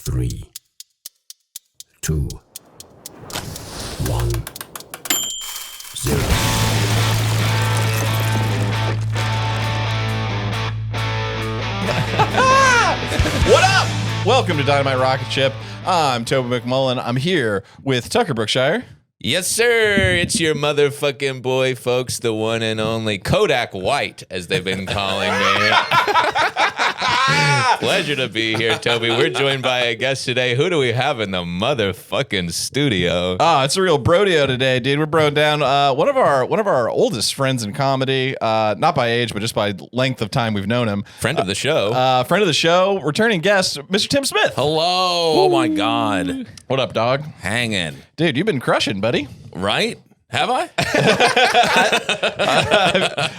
3, 2, 1, 0. What up? Welcome to Dynamite Rocketship. I'm Toby McMullen. I'm here with Tucker Brookshire. Yes, sir. It's your motherfucking boy, folks, the one and only Kodak White, as they've been calling me. Pleasure to be here, Toby. We're joined by a guest today. Who do we have in the motherfucking studio? It's a real brodeo today, dude. We're broing down one of our oldest friends in comedy, not by age, but just by length of time we've known him. Friend of the show. Friend of the show, returning guest, Mr. Tim Smith. Hello. Oh, my God. What up, dog? Hanging. Dude, you've been crushing, buddy. Right? Have I?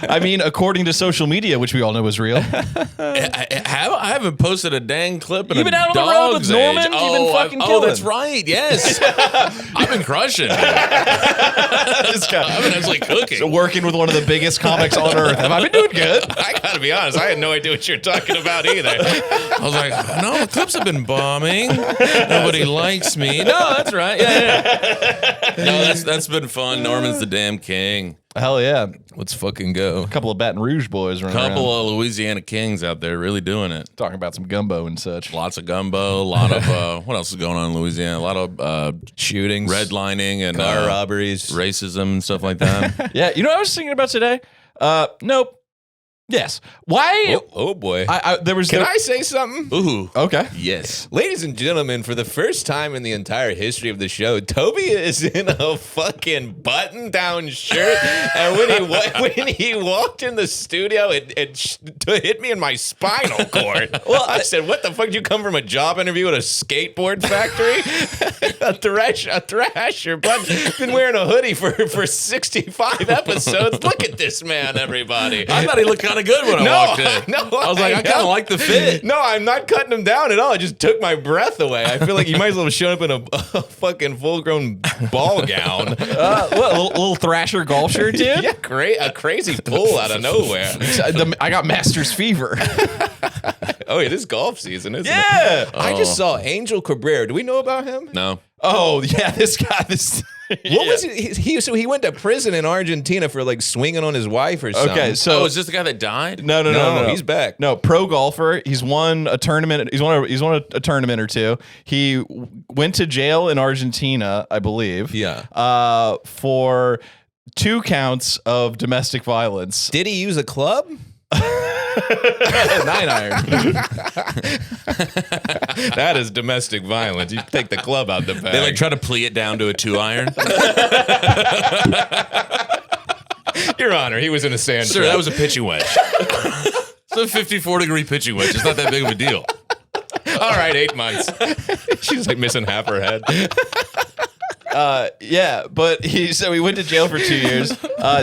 I mean, according to social media, which we all know is real. I haven't posted a dang clip in You've been out on the road with Norman? You've been fucking killing. Oh, that's right. Yes. I've been crushing. This guy. I've been actually cooking. Working with one of the biggest comics on earth. Have I been doing good? I gotta be honest, I had no idea what you're talking about either. I was like, no, the clips have been bombing. Nobody likes me. No, that's right. Yeah. No, that's been fun. Norman's the damn king. Hell yeah. Let's fucking go. A couple of Baton Rouge boys running around. Couple of Louisiana kings out there really doing it. Talking about some gumbo and such. Lots of gumbo, a lot of, what else is going on in Louisiana? A lot of shootings, redlining, and car robberies, racism, and stuff like that. Yeah, you know what I was thinking about today? Nope. Yes. Why? Oh boy. Can I say something? Ooh. Okay. Yes. Ladies and gentlemen, for the first time in the entire history of the show, Toby is in a fucking button-down shirt, and when he walked in the studio, it hit me in my spinal cord. Well, I said, "What the fuck? Did you come from a job interview at a skateboard factory? a thrasher, but been wearing a hoodie for 65 episodes. Look at this man, everybody." I thought he looked kind of good when I walked in. No, I was like, I kind of like the fit. No, I'm not cutting him down at all. It just took my breath away. I feel like you might as well have shown up in a fucking full-grown ball gown. What, a little Thrasher golf shirt, dude? Yeah, a crazy pull out of nowhere. I got Masters fever. Oh, it is golf season, isn't it? Yeah. I just saw Angel Cabrera. Do we know about him? No. Oh, yeah, this guy. What was he? So he went to prison in Argentina for like swinging on his wife or something. Okay, so is this the guy that died? No, he's back. No, pro golfer. He's won a tournament. He's won a tournament or two. He went to jail in Argentina, I believe. Yeah. For 2 counts of domestic violence. Did he use a club? 9-iron. That is domestic violence. You take the club out the bag. They like try to plea it down to a 2-iron. Your Honor, he was in a sand Sir, trap. that was a pitching wedge. It's a 54-degree pitching wedge. It's not that big of a deal. All right, 8 months. She's like missing half her head. Yeah, but he went to jail for 2 years.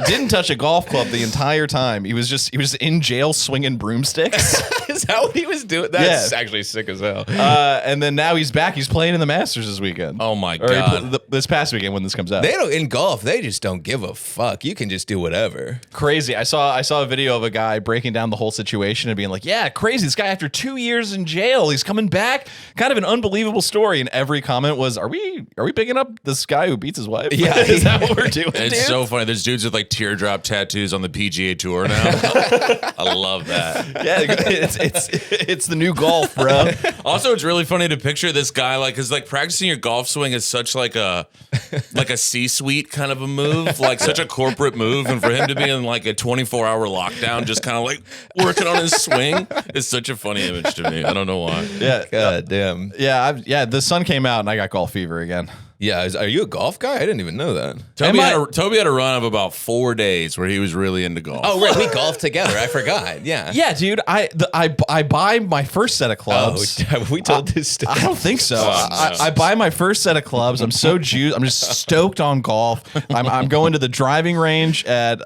Didn't touch a golf club the entire time. He was just in jail swinging broomsticks. Is that what he was doing? That's actually sick as hell. And then now he's back. He's playing in the Masters this weekend. Oh my Or God. this past weekend when this comes out. They don't in golf. They just don't give a fuck. You can just do whatever. Crazy. I saw a video of a guy breaking down the whole situation and being like, "Yeah, crazy. This guy after 2 years in jail, he's coming back. Kind of an unbelievable story." And every comment was, "Are we picking up this guy who beats his wife?" Yeah, is that what we're doing? It's dude? so funny. There's dudes with like teardrop tattoos on the PGA Tour now. I love that. Yeah, it's the new golf, bro. Also, it's really funny to picture this guy because like practicing your golf swing is such like a C-suite kind of a move, like such a corporate move, and for him to be in like a 24-hour lockdown, just kind of like working on his swing, is such a funny image to me. I don't know why. Yeah, God damn. yeah. The sun came out and I got golf fever again. Yeah, are you a golf guy? I didn't even know that. Toby had a run of about 4 days where he was really into golf. Oh, right, we golfed together. I forgot. Yeah. Yeah, dude. I buy my first set of clubs. Oh, have we told this story? I don't think so. No. I buy my first set of clubs. I'm so juiced. I'm just stoked on golf. I'm going to the driving range at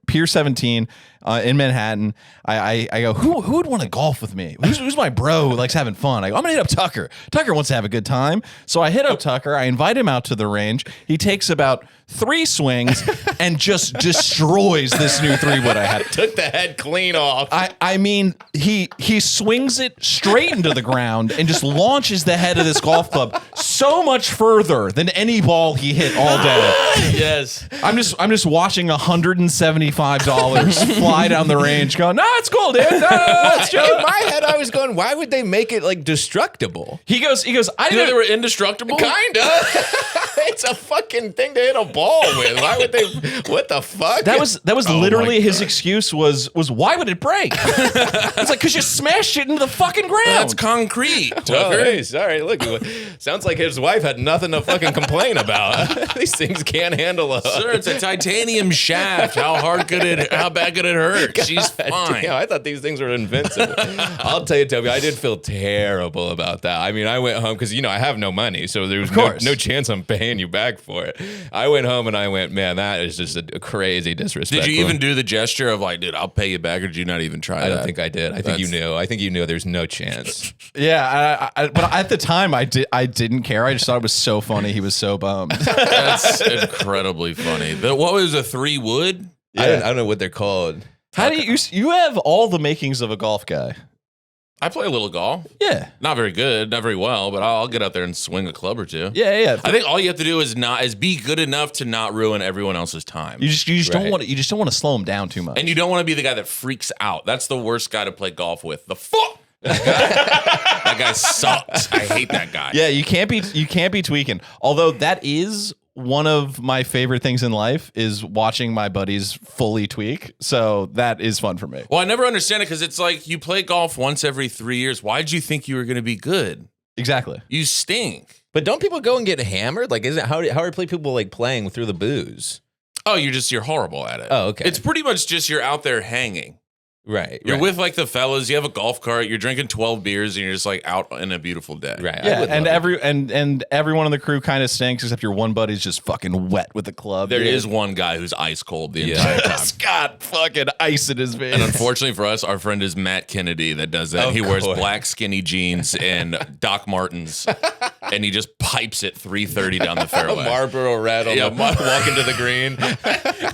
Pier 17 in Manhattan. I go, who would want to golf with me? Who's my bro who likes having fun? I go, I'm gonna hit up Tucker. Tucker wants to have a good time. So I hit up Tucker. I invite him out to the range. He takes about 3 swings and just destroys this new 3-wood I had. Took the head clean off. I mean, he swings it straight into the ground and just launches the head of this golf club so much further than any ball he hit all day. Yes. I'm just watching $175 fly down the range, going, "No, it's cool, dude. No, it's In chill." my head, I was going, why would they make it like destructible? He goes, I You know didn't. they were indestructible? Kinda. It's a fucking thing to hit a ball with. Why would they? What the fuck? That was Oh literally my his God. excuse was why would it break? It's like, because you smashed it into the fucking ground. That's concrete, Well, Tucker. hey, sorry. Look, sounds like his wife had nothing to fucking complain about. These things can't handle a. Sir, it's a titanium shaft. How bad could it hurt? She's fine. Yeah, I thought these things were invincible. I'll tell you, Toby, I did feel terrible about that. I mean, I went home because, I have no money, so there was no chance I'm paying you back for it. I went home and I went, man, that is just a crazy disrespect. Did you even do the gesture of like, dude, I'll pay you back, or did you not even try I that? don't think I did. I think you knew. I think you knew there's no chance. Yeah, but at the time I didn't care. I just thought it was so funny. He was so bummed. That's incredibly funny. But what was a 3-wood? I don't know what they're called. How do you have all the makings of a golf guy? I play a little golf. Yeah, Not very good, not very well, but I'll get out there and swing a club or two. yeah. I think all you have to do is be good enough to not ruin everyone else's time. You just don't Right. want to. You just don't want to slow him down too much. And you don't want to be the guy that freaks out. That's the worst guy to play golf with. The fuck. That guy sucks. I hate that guy. Yeah, you can't be tweaking. Although that is one of my favorite things in life is watching my buddies fully tweak. So that is fun for me. Well, I never understand it because it's like you play golf once every 3 years. Why did you think you were going to be good? Exactly. You stink. But don't people go and get hammered? Like, how are people like playing through the booze? Oh, you're horrible at it. Oh, okay. It's pretty much just you're out there hanging. Right. You're with like the fellas. You have a golf cart. You're drinking 12 beers, and you're just like out in a beautiful day. Right. I Yeah, would and love it. and everyone on the crew kind of stinks except your one buddy's just fucking wet with the club. There dude. is one guy who's ice cold the Yeah. entire time. Just got fucking ice in his veins. And unfortunately for us, our friend is Matt Kennedy that does that. Of He wears course. black skinny jeans and Doc Martens, and he just pipes it 330 down the A fairway. Marlboro Red on Yeah, the walking to the green.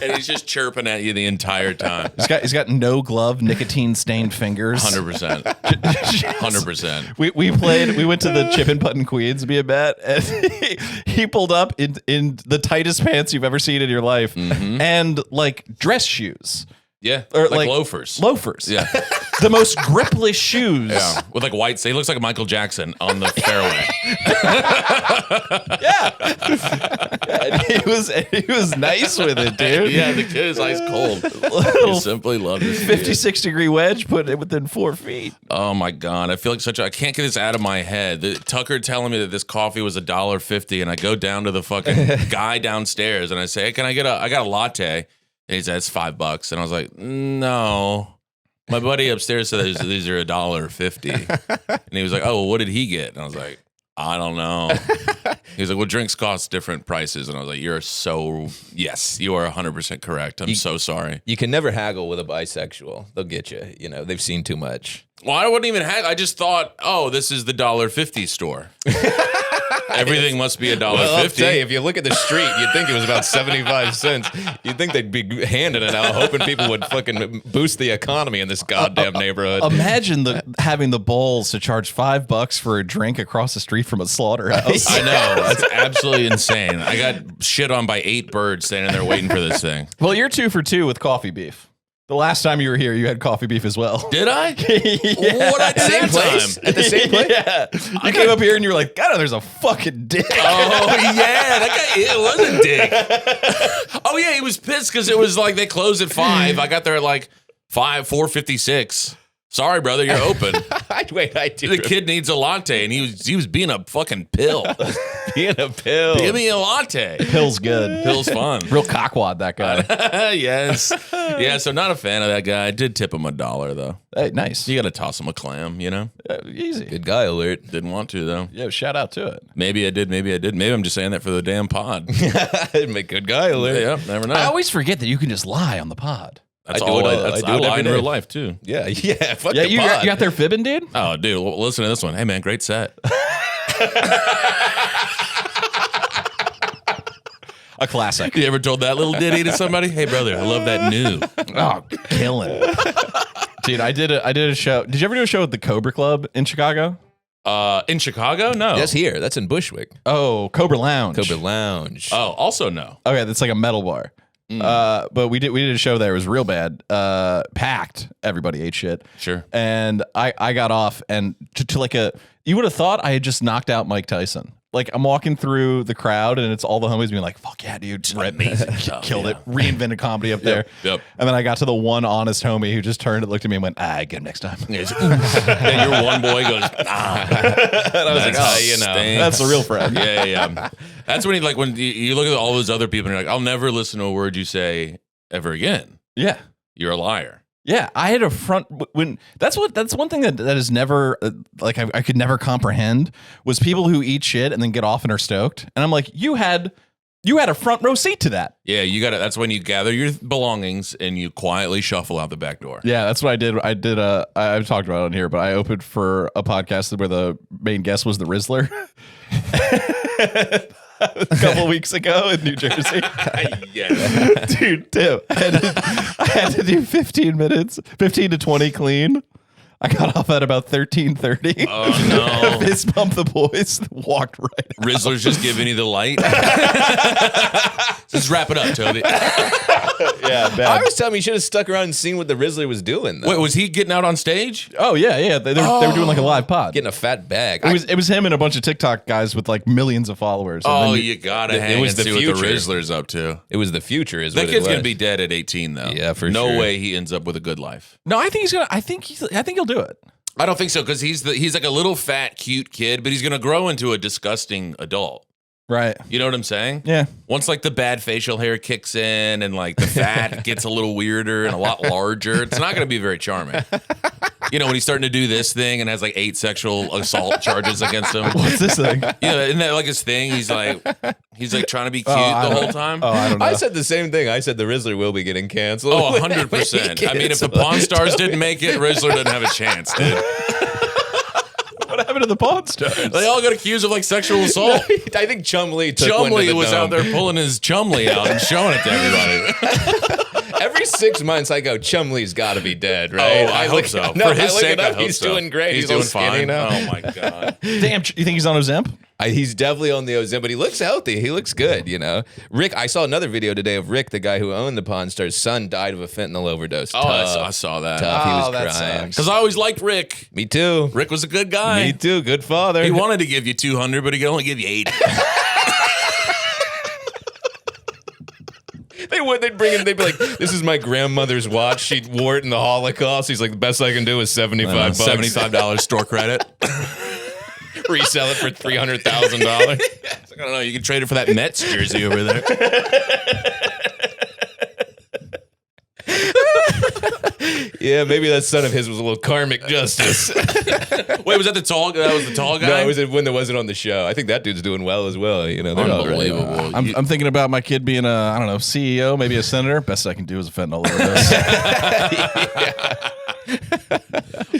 And he's just chirping at you the entire time. He's got no glove, nicotine stained fingers. 100%. 100%. We went to the Chip and Putt Queens, me and Matt, and he pulled up in the tightest pants you've ever seen in your life, and like dress shoes. Yeah. Or like loafers. Loafers. Yeah. The most gripless shoes. Yeah. With like white. He looks like Michael Jackson on the fairway. And he was nice with it, dude. Yeah, the kid is ice cold. He Little simply loves it. 56-degree wedge, put it within 4 feet. Oh my God. I feel like I can't get this out of my head. Tucker telling me that this coffee was $1.50, and I go down to the fucking guy downstairs and I say, hey, I got a latte. And he said, it's $5. And I was like, no. My buddy upstairs said these are $1.50. And he was like, oh, well, what did he get? And I was like, I don't know. He was like, well, drinks cost different prices. And I was like, yes, you are 100% correct. I'm so sorry. You can never haggle with a bisexual. They'll get you. They've seen too much. Well, I wouldn't even haggle. I just thought, oh, this is the $1.50 store. Everything must be $1.50. Well, I'll tell you, if you look at the street, you'd think it was about 75 cents. You'd think they'd be handing it out, hoping people would fucking boost the economy in this goddamn neighborhood. Imagine having the balls to charge $5 for a drink across the street from a slaughterhouse. I know. That's absolutely insane. I got shit on by 8 birds standing there waiting for this thing. Well, you're 2 for 2 with coffee beef. The last time you were here, you had coffee beef as well. Did I? Yeah. What I do Same that place? time? At the same place? Yeah. You came up here and you were like, God, there's a fucking dick. Oh, yeah. That guy, it was a dick. Oh, yeah. He was pissed because it was like they closed at 5. I got there at like 4:56. Sorry, brother, you're open. I do. The kid needs a latte, and he was being a fucking pill. being a pill. Give me a latte. Pill's good. Pill's fun. Real cockwad, that guy. Yes. Yeah, so not a fan of that guy. I did tip him $1, though. Hey, nice. You got to toss him a clam, Easy. Good guy alert. Didn't want to, though. Yeah, shout out to it. Maybe I did, maybe I didn't. Maybe I'm just saying that for the damn pod. Good guy alert. Yeah, never know. I always forget that you can just lie on the pod. That's I do all. it all- That's I do I it lie every in day. real life too. Yeah, yeah. Fuck Yeah, the you pod. got there fibbing, dude? Oh, dude, listen to this one. Hey, man, great set. A classic. You ever told that little ditty to somebody? Hey, brother, I love that new. Oh, killing. Dude, I did a show. Did you ever do a show at the Cobra Club in Chicago? In Chicago? No. That's here. That's in Bushwick. Oh, Cobra Lounge. Cobra Lounge. Oh, also no. Okay, that's like a metal bar. But we did a show there. It was real bad. Packed. Everybody ate shit. Sure. And I got off and to like you would have thought I had just knocked out Mike Tyson. Like I'm walking through the crowd and it's all the homies being like, "Fuck yeah, dude, Amazing stuff, killed yeah. it, reinvented comedy up there." Yep. And then I got to the one honest homie who just turned and looked at me and went, "Get him next time." And your one boy goes, And I was like, "Oh, you know, that's a real friend." yeah. That's when you look at all those other people and you're like, I'll never listen to a word you say ever again. Yeah. You're a liar. Yeah, I had a front when that's one thing that is never like I could never comprehend was people who eat shit and then get off and are stoked. And I'm like, you had a front row seat to that. Yeah, you got it. That's when you gather your belongings and you quietly shuffle out the back door. Yeah, that's what I did. I've talked about it on here, but I opened for a podcast where the main guest was the Rizzler. A couple weeks ago in New Jersey. Yeah. Dude, Tim, I had to do 15 to 20 clean. I got off at about 13:30. Oh no. Fist bump the boys, walked right out. Rizzler's just giving you the light. Just wrap it up, Toby. Yeah, I bad. was telling him you should have stuck around and seen what the Rizzler was doing. Though. Wait, was he getting out on stage? Oh yeah. They were doing like a live pod. Getting a fat bag. It was him and a bunch of TikTok guys with like millions of followers. And Oh, then you gotta it hang was and the see what the future. Rizzler's up to. It was the future. Is That what kid's it gonna was. be dead at 18, though. Yeah, for no sure. way he ends up with a good life. No, I think he's gonna. I think he'll do it. I don't think so because he's like a little fat, cute kid, but he's gonna grow into a disgusting adult. Right. You know what I'm saying? Yeah. Once like the bad facial hair kicks in and like the fat gets a little weirder and a lot larger, it's not gonna be very charming. You know, when he's starting to do this thing and has like 8 sexual assault charges against him. What's this thing? You know, isn't that like his thing? He's like trying to be cute I the don't- whole time. Oh, I don't know. I said the same thing. I said the Rizzler will be getting canceled. Oh, 100%. I mean, if the Pawn Stars didn't make it, Rizzler didn't have a chance, dude. What happened to the Pawn Stars? They all got accused of like sexual assault. I think Chumlee took one to Chumlee the was dome. out there pulling his Chumlee out and showing it to everybody. Every 6 months, I go, Chumlee's got to be dead, right? Oh, I hope so. No, For his I look sake, it up, I hope he's so. doing great. He's doing all skinny fine now. Oh my god. Damn, you think he's on Ozemp? He's definitely on the Ozemp, but he looks healthy. He looks good, you know. Rick, I saw another video today of Rick, the guy who owned the Pawn Stars' son, died of a fentanyl overdose. Oh, I saw that. Tough. He Oh, was that crying. sucks. Because I always liked Rick. Me too. Rick was a good guy. Me too. Good father. He wanted to give you 200, but he could only give you 80. They'd bring him. They'd be like, "This is my grandmother's watch. She wore it in the Holocaust." He's like, "The best I can do is $75. $75 store credit. Resell it for $300,000." I don't know. You can trade it for that Mets jersey over there. Yeah, maybe that son of his was a little karmic justice. Wait, was that the tall guy? That was the tall guy? No, it was when there wasn't on the show. I think that dude's doing well as well. You know, they're all right. Unbelievable. I'm thinking about my kid being I don't know, CEO, maybe a senator. Best I can do is a fentanyl overdose.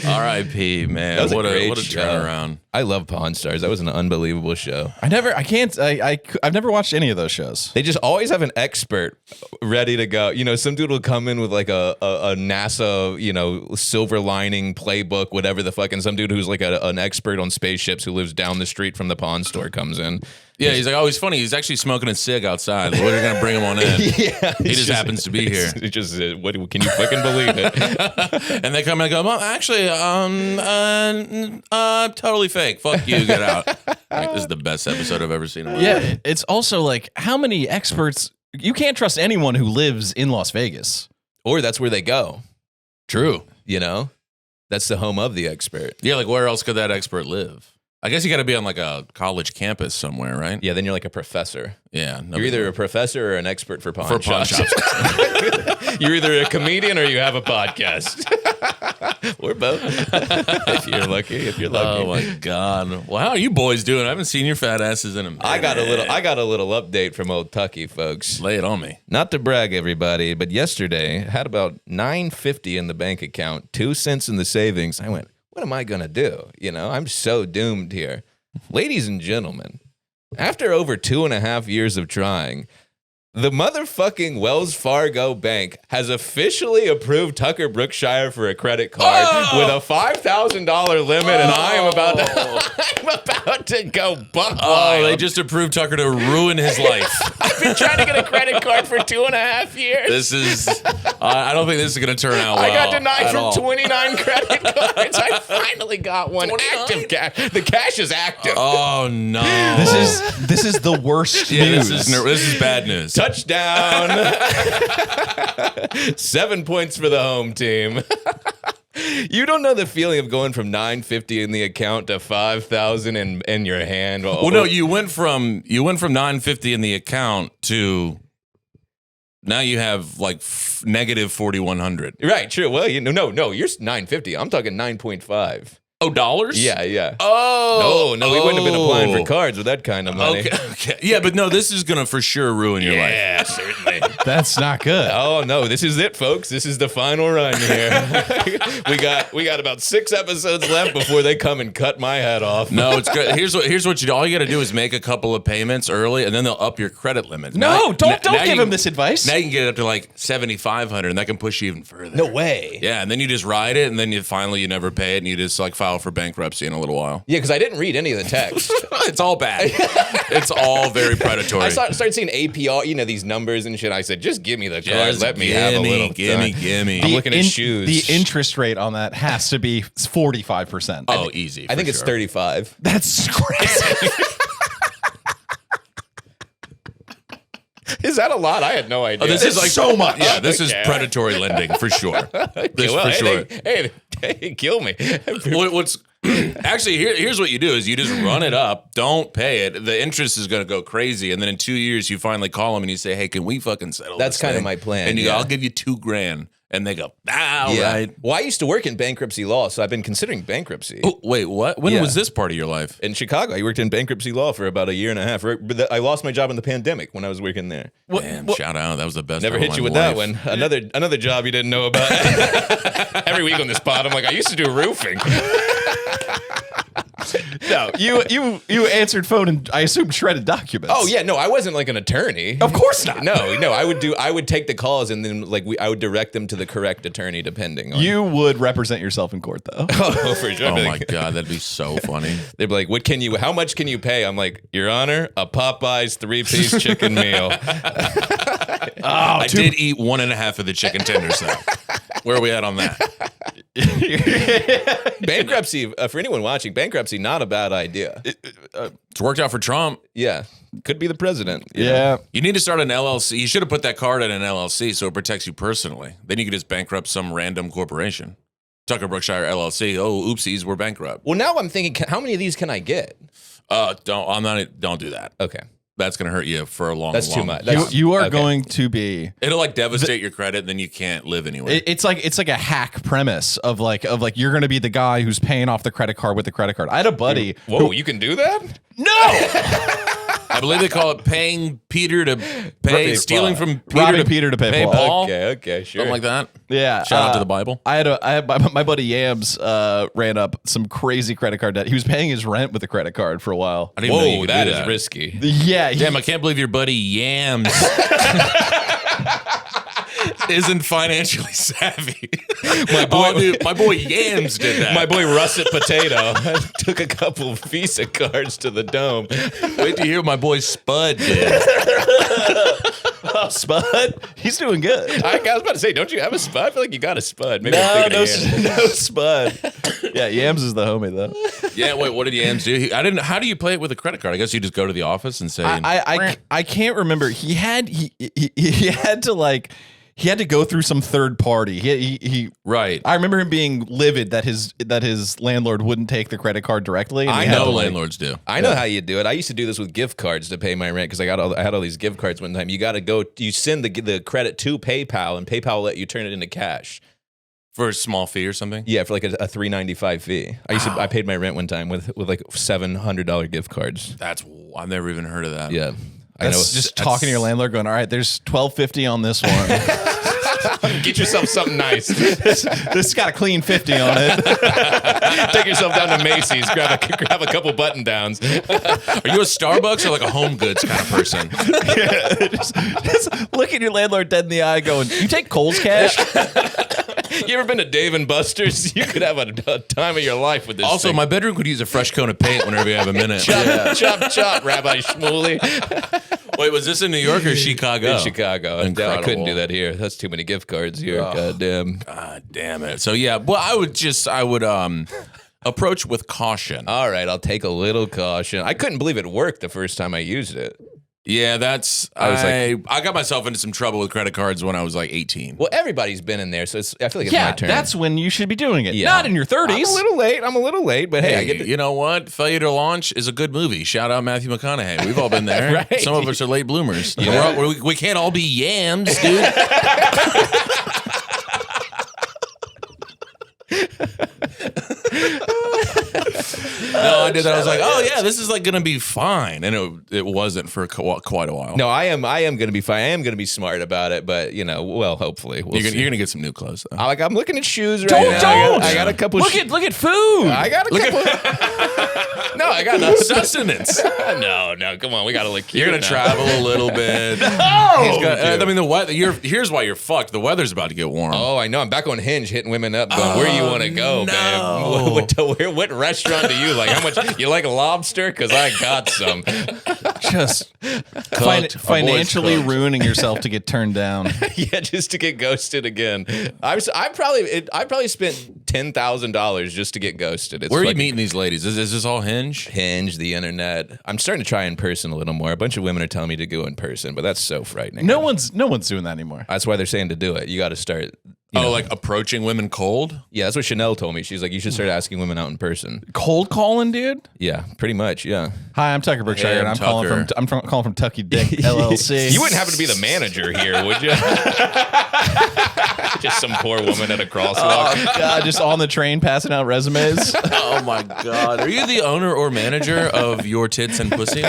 R.I.P. Man. That was a What great a show. turnaround. I love Pawn Stars. That was an unbelievable show. I've never watched any of those shows. They just always have an expert ready to go. You know, some dude will come in with like a NASA, you know, silver lining playbook, whatever the fuck, and some dude who's like an expert on spaceships who lives down the street from the pawn store comes in. Yeah, he's like, oh, he's funny. He's actually smoking a cig outside. We're going to bring him on in. Yeah, He just happens to be here. It's just what can you fucking believe it? And they come in and go, well, actually, totally fake. Fuck you, get out. Like, this is the best episode I've ever seen. In my life. Yeah, it's also like how many experts. You can't trust anyone who lives in Las Vegas. Or that's where they go. True. You know, that's the home of the expert. Yeah, like where else could that expert live? I guess you got to be on like a college campus somewhere, right? Yeah, then you're like a professor. Yeah. You're either a professor or an expert for pawn for pawn shops. You're either a comedian or you have a podcast. Or both. If you're lucky. Oh my God! Well, how are you boys doing? I haven't seen your fat asses in a minute. I got a little update from old Tucky, folks. Lay it on me. Not to brag, everybody, but yesterday had about $9.50 in the bank account, 2 cents in the savings. I went, what am I gonna do? I'm so doomed here. Ladies and gentlemen, after over 2.5 years of trying, the motherfucking Wells Fargo Bank has officially approved Tucker Brookshire for a credit card with a $5,000 limit, and I am about to go buck wild. They just approved Tucker to ruin his life. I've been trying to get a credit card for 2.5 years. This is, I don't think this is going to turn out well. I got denied at all. from 29 credit cards. I finally got one. 29? Active cash. The cash is active. Oh no! This is the worst yeah, news. this is bad news. Touchdown. 7 points for the home team. You don't know the feeling of going from $9.50 in the account to $5,000 in your hand. Well, no, you went from $9.50 in the account to now you have like negative 4,100. Right, true. Well, no, you're $9.50. I'm talking 9.5. Oh, dollars? Yeah. Oh, No, we wouldn't have been applying for cards with that kind of money. Okay. Yeah, but no, this is gonna for sure ruin your life. Yeah, certainly. That's not good. Oh no, this is it, folks. This is the final run here. we got about 6 episodes left before they come and cut my head off. No, it's good. Here's what you do. All you got to do is make a couple of payments early, and then they'll up your credit limit. No, don't give him this advice. Now you can get it up to like 7,500, and that can push you even further. No way. Yeah, and then you just ride it, and then you never pay it, and you just like file for bankruptcy in a little while. Yeah, because I didn't read any of the text. It's all bad. It's all very predatory. I started seeing APR, these numbers and shit. I said, just give me the card. Just Let me have a little time. gimme. I'm looking at shoes. The interest rate on that has to be 45%. Oh, easy. I think it's 35. That's crazy. Is that a lot? I had no idea. Oh, this is like so much. Yeah, this is Okay. predatory lending for sure. This well, for sure. Hey, kill me. What's actually here's what you do is you just run it up, don't pay it. The interest is going to go crazy, and then in 2 years you finally call them and you say, "Hey, can we fucking settle?" That's this kind of thing?" my plan, And you go, yeah. "I'll give you $2,000," and they go, "Ah, Yeah. right." Well, I used to work in bankruptcy law, so I've been considering bankruptcy. Oh, wait, what? When Yeah. was this part of your life? In Chicago, I worked in bankruptcy law for about 1.5 years. But I lost my job in the pandemic when I was working there. Damn, shout out. That was the best. Never part hit of you my with that life. one. Another job you didn't know about. Every week on this pod, I'm like, I used to do roofing. No, you answered phone and I assume shredded documents. Oh yeah, no, I wasn't like an attorney. Of course not. No, I would take the calls and then I would direct them to the correct attorney depending on. You would represent yourself in court though. Oh, for sure. Oh I'd be my like- god, that'd be so funny. They'd be like, how much can you pay? I'm like, Your Honor, a Popeyes 3-piece chicken meal. I did eat 1.5 of the chicken tenders though. Where are we at on that? Bankruptcy, for anyone watching, bankruptcy, not a bad idea. It's worked out for Trump. Yeah, could be the president. you know? Yeah. You need to start an LLC. You should have put that card in an LLC so it protects you personally. Then you could just bankrupt some random corporation. Tucker Brookshire LLC. Oh, oopsies, we're bankrupt. Well, now I'm thinking, how many of these can I get? Don't do that. Okay, That's gonna hurt you for a long. that's too long much. time. That's- You are okay. going to be. It'll like devastate your credit, and then you can't live anywhere. It's like a hack premise of like you're going to be the guy who's paying off the credit card with the credit card. I had a buddy. Whoa, you can do that? No. I believe they call it paying Peter to pay, Right, stealing Paul. from Peter Robbing Peter to pay Paul. Paul. Okay, sure. Something like that. Yeah. Shout out to the Bible. I had my buddy Yams ran up some crazy credit card debt. He was paying his rent with a credit card for a while. I didn't even know you Whoa, could that do is risky. Yeah. Damn, I can't believe your buddy Yams isn't financially savvy. My boy Yams did that. My boy Russet Potato took a couple of Visa cards to the dome. Wait to hear what my boy Spud did. Oh, Spud. He's doing good. I was about to say, don't you have a spud? I feel like you got a spud. Maybe No, I'm thinking of Ian. no Spud. Yeah, Yams is the homie though. Yeah, wait, what did Yams do? How do you play it with a credit card? I guess you just go to the office and say, I can't remember. He had to like. he had to go through some third party. He Right. I remember him being livid that his landlord wouldn't take the credit card directly. And I he had know to, like, landlords do. I know how you do it. I used to do this with gift cards to pay my rent because I had all these gift cards one time. You got to go. You send the credit to PayPal, and PayPal will let you turn it into cash. For a small fee or something? Yeah, for like a $3.95 fee. I paid my rent one time with like $700 gift cards. I've never even heard of that. Yeah, I know. That's just talking to your landlord, going, "All right, there's $12.50 on this one. Get yourself something nice. This got a clean 50 on it." Take yourself down to Macy's, grab a couple button downs. Are you a Starbucks or like a Home Goods kind of person? Just look at your landlord dead in the eye, going, "You take Kohl's cash?" You ever been to Dave and Buster's? You could have a time of your life with this. Also, thing. my bedroom could use a fresh coat of paint whenever you have a minute. chop, Rabbi Shmuley. Wait, was this in New York or Chicago? In Chicago. I Incredible. couldn't do that here. That's too many gift cards here. God damn. God damn it. So yeah, well, I would approach with caution. All right, I'll take a little caution. I couldn't believe it worked the first time I used it. Yeah, I got myself into some trouble with credit cards when I was like 18. Well, everybody's been in there, so I feel like it's my turn. That's when you should be doing it. Yeah. Not in your 30s. I'm a little late, but hey, I get You know what? Failure to Launch is a good movie. Shout out Matthew McConaughey. We've all been there. Right. Some of us are late bloomers. We can't all be yams, dude. No, I did that. I was like, oh yeah, this is like gonna be fine, and it wasn't for quite a while. No, I am going to be fine. I am going to be smart about it, but well, hopefully You're gonna get some new clothes though. I'm looking at shoes right Don't- now. don't! I got a couple. Look at food. I got a couple. No, I got no Sustenance. No, come on, we got to look cute. You're gonna now. travel a little bit. I mean, the weather. Here's why you're fucked. The weather's about to get warm. Oh, I know. I'm back on Hinge, hitting women up, going, "Where you want to go, no. babe? What restaurant do you like? How much you like lobster? Because I got some." Just Cooked. financially Cooked. ruining yourself to get turned down. Yeah, just to get ghosted again. I probably spent $10,000 just to get ghosted. It's Where are you fucking- meeting these ladies? Is this all Hinge? Hinge, the internet. I'm starting to try in person a little more. A bunch of women are telling me to go in person, but that's so frightening. No one's doing that anymore. That's why they're saying to do it. You got to start. Like approaching women cold? Yeah, that's what Chanel told me. She's like, you should start asking women out in person. Cold calling, dude. Yeah, pretty much. Yeah. Hi, I'm Tucker Brookshire, Hey, and I'm I'm calling from Tucky Dick LLC. You wouldn't happen to be the manager here, would you? Just some poor woman at a crosswalk. Oh, God, just on the train passing out resumes. Oh my God. Are you the owner or manager of Your Tits and Pussy?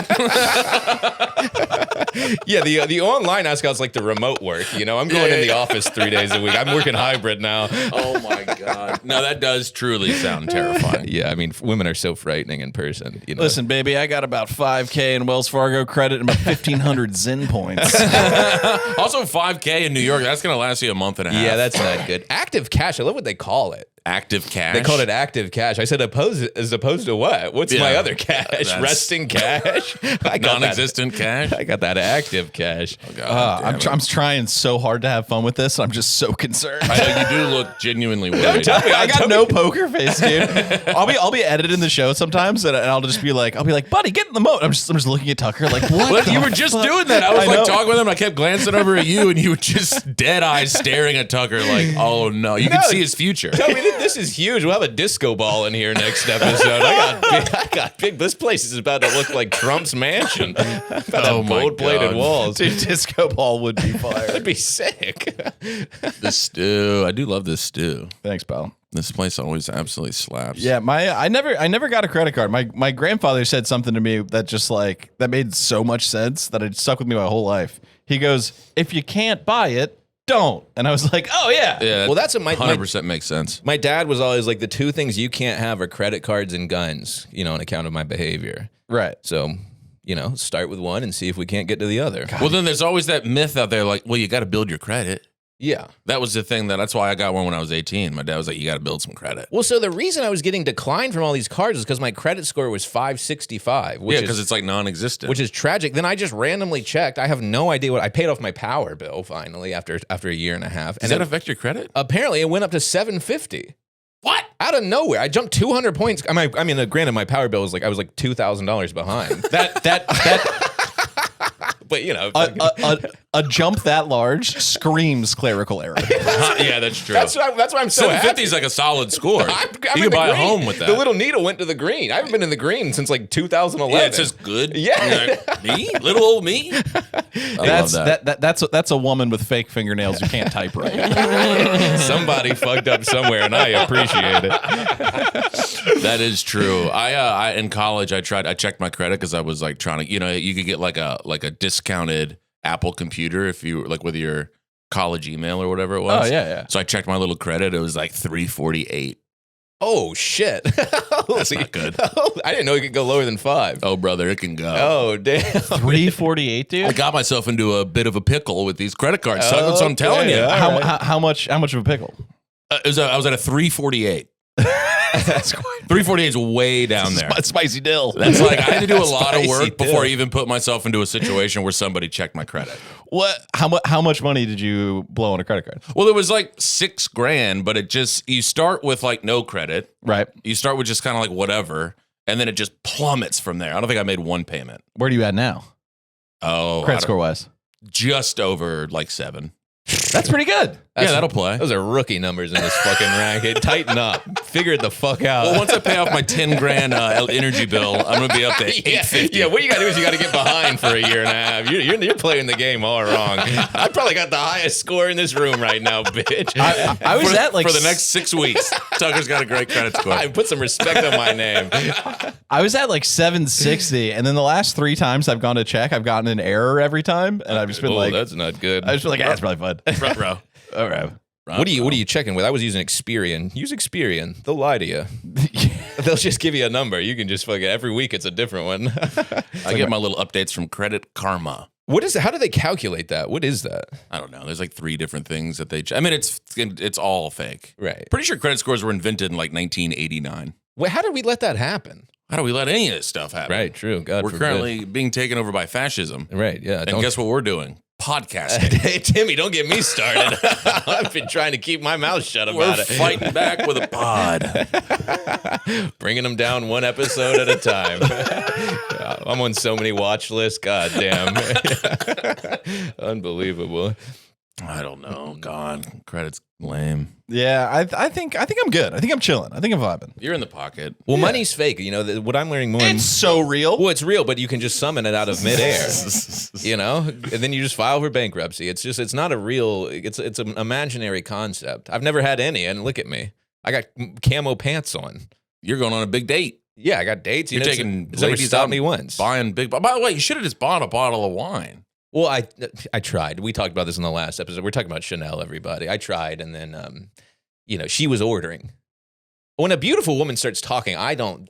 Yeah, the online ask out's like the remote work. I'm going in the office 3 days a week. I'm working hybrid now. Oh my God. No, that does truly sound terrifying. Yeah, I mean, women are so frightening in person. Listen, baby, I got about $5,000 in Wells Fargo credit and about 1,500 Zen points. Also, $5,000 in New York, that's going to last you a month and a half. Yeah, that's not good. Active cash. I love what they call it. Active cash. They called it active cash. I said, as opposed to what? What's my Yeah. other cash? That's- Resting cash? I got non-existent cash. I got that active cash. I'm trying so hard to have fun with this. I'm just so concerned. I know you do look genuinely worried. I got no poker face, dude. I'll be editing the show sometimes, and I'll just be like, buddy, get in the mode. I'm just looking at Tucker like, what? But the you were just fuck? doing that. I was know. like talking with him. I kept glancing over at you, and you were just dead eyes staring at Tucker, like, "Oh no!" You can see his future. Tell me this is huge. We'll have a disco ball in here next episode. I got big. This place is about to look like Trump's mansion. About to have my gold-plated God. walls. Dude, disco ball would be fire. That'd be sick. The stew. I do love this stew. Thanks, pal. This place always absolutely slaps. Yeah, I never got a credit card. My grandfather said something to me that just like that made so much sense that it stuck with me my whole life. He goes, "If you can't buy it, don't." And I was like, "Oh yeah." Yeah. Well, that's what my 100% makes sense. My dad was always like, the two things you can't have are credit cards and guns, on account of my behavior. Right. So, start with one and see if we can't get to the other. Well, then there's always that myth out there, like, well, you got to build your credit. Yeah. That was the thing that's why I got one when I was 18. My dad was like, you got to build some credit. Well, so the reason I was getting declined from all these cards is because my credit score was 565, Yeah, because it's like non-existent. which is tragic. Then I just randomly checked. I have no idea what I paid off my power bill finally after a year and a half. Does And that affect your credit? apparently it went up to 750. What? Out of nowhere. I jumped 200 points. I mean, granted, my power bill was I was like $2,000 behind. That but you know, A jump that large screams clerical error. Yeah, that's true. that's why I'm so 750 happy. is like a solid score. I'm You in can the buy a green. home with that. The little needle went to the green. I haven't been in the green since like 2011. Yeah, it says good. Yeah. You're like, me? Little old me? I love that. That's a woman with fake fingernails who can't type right. Somebody fucked up somewhere, and I appreciate it. That is true. I in college I checked my credit because I was like trying to, you could get like a discounted Apple computer if you like with your college email or whatever it was. Oh yeah. So I checked my little credit. It was like 348. Oh shit, That's not good. I didn't know it could go lower than 5. Oh brother, it can go. Oh damn. 348, dude. I got myself into a bit of a pickle with these credit cards. So that's what I'm telling you. Okay. How much of a pickle? I was at a 348. That's quite 348 is way down there. spicy dill. That's like I had to do a lot of Spicy work before I dill. even put myself into a situation where somebody checked my credit. What? How much money did you blow on a credit card? Well, it was like $6,000, but it just you start with like no credit. Right. You start with just kind of like whatever, and then it just plummets from there. I don't think I made one payment. Where are you at now? Oh, Credit score wise. just over like 7. That's pretty good. Yeah, that'll play. Those are rookie numbers in this fucking racket. Tighten up. Figure it the fuck out. Well, once I pay off my $10,000 energy bill, I'm gonna be up to $850. Yeah, what you got to do is you got to get behind for a year and a half. You're playing the game all wrong. I probably got the highest score in this room right now, bitch. I was at like for the next 6 weeks. Tucker's got a great credit score. I put some respect on my name. I was at like 760, and then the last 3 times I've gone to check, I've gotten an error every time, and I've just been like, that's not good. I just been like, that's probably fun. Ruh-roh. All right. What are you checking with? I was using Experian. Use Experian. They'll lie to you. They'll just give you a number. You can just fucking every week it's a different one. I get my little updates from Credit Karma. What is it? How do they calculate that? What is that? I don't know. There's like 3 different things that I mean, it's all fake. Right. Pretty sure credit scores were invented in like 1989. Wait, how did we let that happen? How do we let any of this stuff happen? Right. True. God We're forbid. currently being taken over by fascism. Right. Yeah. And guess what we're doing? Podcasting. Hey, Timmy, don't get me started. I've been trying to keep my mouth shut We're about it. fighting back with a pod. Bringing them down one episode at a time. I'm on so many watch lists. God damn. Unbelievable. I don't know. God, credit's lame. Yeah, I think I'm good. I think I'm chilling. I think I'm vibing. You're in the pocket. Well, money's fake. You know, what I'm learning more. It's so real. Well, it's real, but you can just summon it out of midair, you know, and then you just file for bankruptcy. It's not a real, it's an imaginary concept. I've never had any, and look at me. I got camo pants on. You're going on a big date. Yeah, I got dates. You're know, taking it's never ladies stopped out me once. Buying big. By the way, you should have just bought a bottle of wine. Well, I tried. We talked about this in the last episode. We're talking about Chanel, everybody. I tried, and then, she was ordering. When a beautiful woman starts talking, I don't.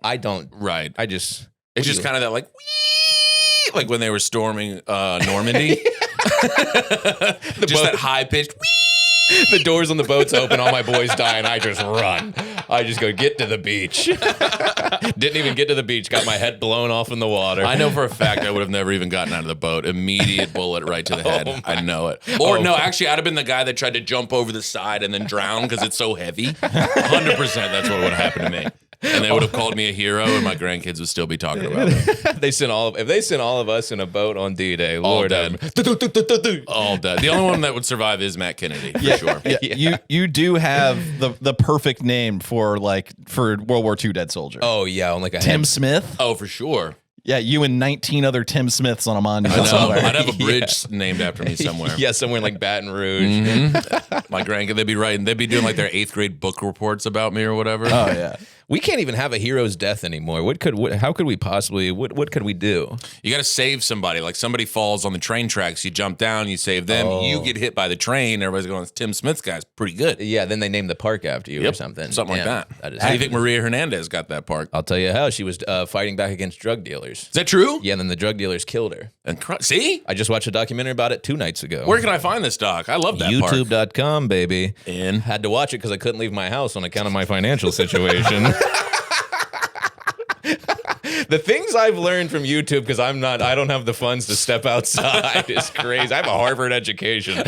Right. I just. It's just kind of that like, wee, like when they were storming Normandy. Just that high pitched. The doors on the boats open, all my boys die, and I just run. I just go get to the beach. Didn't even get to the beach. Got my head blown off in the water. I know for a fact I would have never even gotten out of the boat. Immediate bullet right to the head. Oh I know it. Or no, actually, I'd have been the guy that tried to jump over the side and then drown because it's so heavy. 100% that's what would have happened to me. And they would have called me a hero, and my grandkids would still be talking about it. if they sent all of us in a boat on D-Day, Lord, dead. All dead. The only one that would survive is Matt Kennedy, for sure. Yeah. You do have the perfect name for World War II dead soldier. Oh yeah, on like a Tim Smith. Oh, for sure. Yeah, you and 19 other Tim Smiths on a monument I know. somewhere. I'd have a bridge named after me somewhere. Yeah, somewhere in like Baton Rouge. My grandkid, they'd be doing like their 8th grade book reports about me or whatever. Oh yeah. We can't even have a hero's death anymore. How could we possibly? What could we do? You got to save somebody. Like somebody falls on the train tracks, you jump down, you save them. You get hit by the train. Everybody's going, Tim Smith's guy's pretty good. Yeah, then they name the park after you or something. Something Yeah, like that. That is. How do you think Maria Hernandez got that park? I'll tell you how. She was fighting back against drug dealers. Is that true? Yeah, and then the drug dealers killed her. And see? I just watched a documentary about it 2 nights ago. Where can I find this doc? I love that park. YouTube.com, baby. And Had to watch it because I couldn't leave my house on account of my financial situation. The things I've learned from YouTube, because I don't have the funds to step outside, is crazy. I have a Harvard education.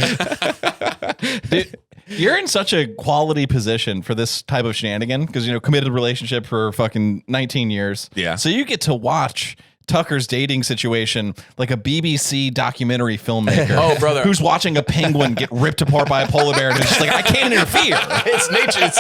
Dude, you're in such a quality position for this type of shenanigan because, committed relationship for fucking 19 years. Yeah. So you get to watch Tucker's dating situation like a BBC documentary filmmaker. Oh, brother. Who's watching a penguin get ripped apart by a polar bear and is just like, I can't interfere. It's nature's.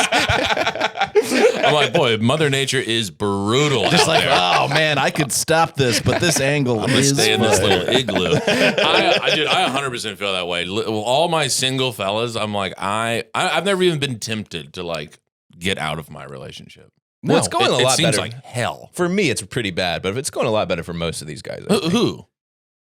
I'm like, boy, Mother Nature is brutal. Just out like, there. oh man, I could stop this, but this angle I'm gonna is stay in this fun. little igloo. I 100% feel that way. All my single fellas, I'm like, I've never even been tempted to like get out of my relationship. Well, it's going a lot seems better. like hell. For me, it's pretty bad, but it's going a lot better for most of these guys. Who?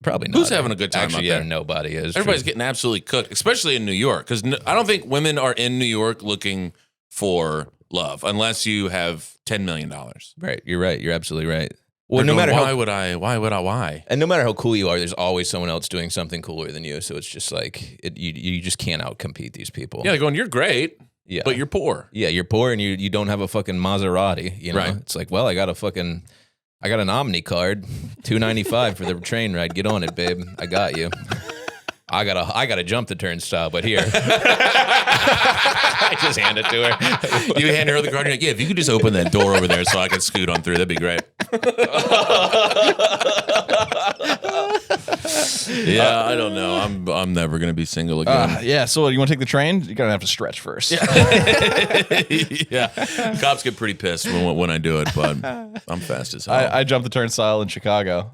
Probably not. Who's having a good time Actually, out yeah, there? nobody is. Everybody's getting absolutely cooked, especially in New York, because I don't think women are in New York looking for love unless you have $10 million. Right. You're right. You're absolutely right. Well, They're no going, matter why? and no matter how cool you are, there's always someone else doing something cooler than you. So it's just like you just can't outcompete these people. Yeah, they're going, you're great, Yeah. but you're poor. Yeah, you're poor and you don't have a fucking Maserati. You know, Right. It's like, well, I got an Omni card, $2.95 for the train ride. Get on it, babe. I got you. I gotta jump the turnstile, but here. I just hand it to her. You hand her the card, you're like, yeah, if you could just open that door over there so I could scoot on through, that'd be great. Yeah, I don't know. I'm never gonna be single again. Yeah, so you want to take the train? You're going to have to stretch first. Yeah, cops get pretty pissed when I do it, but I'm fast as hell. I jumped the turnstile in Chicago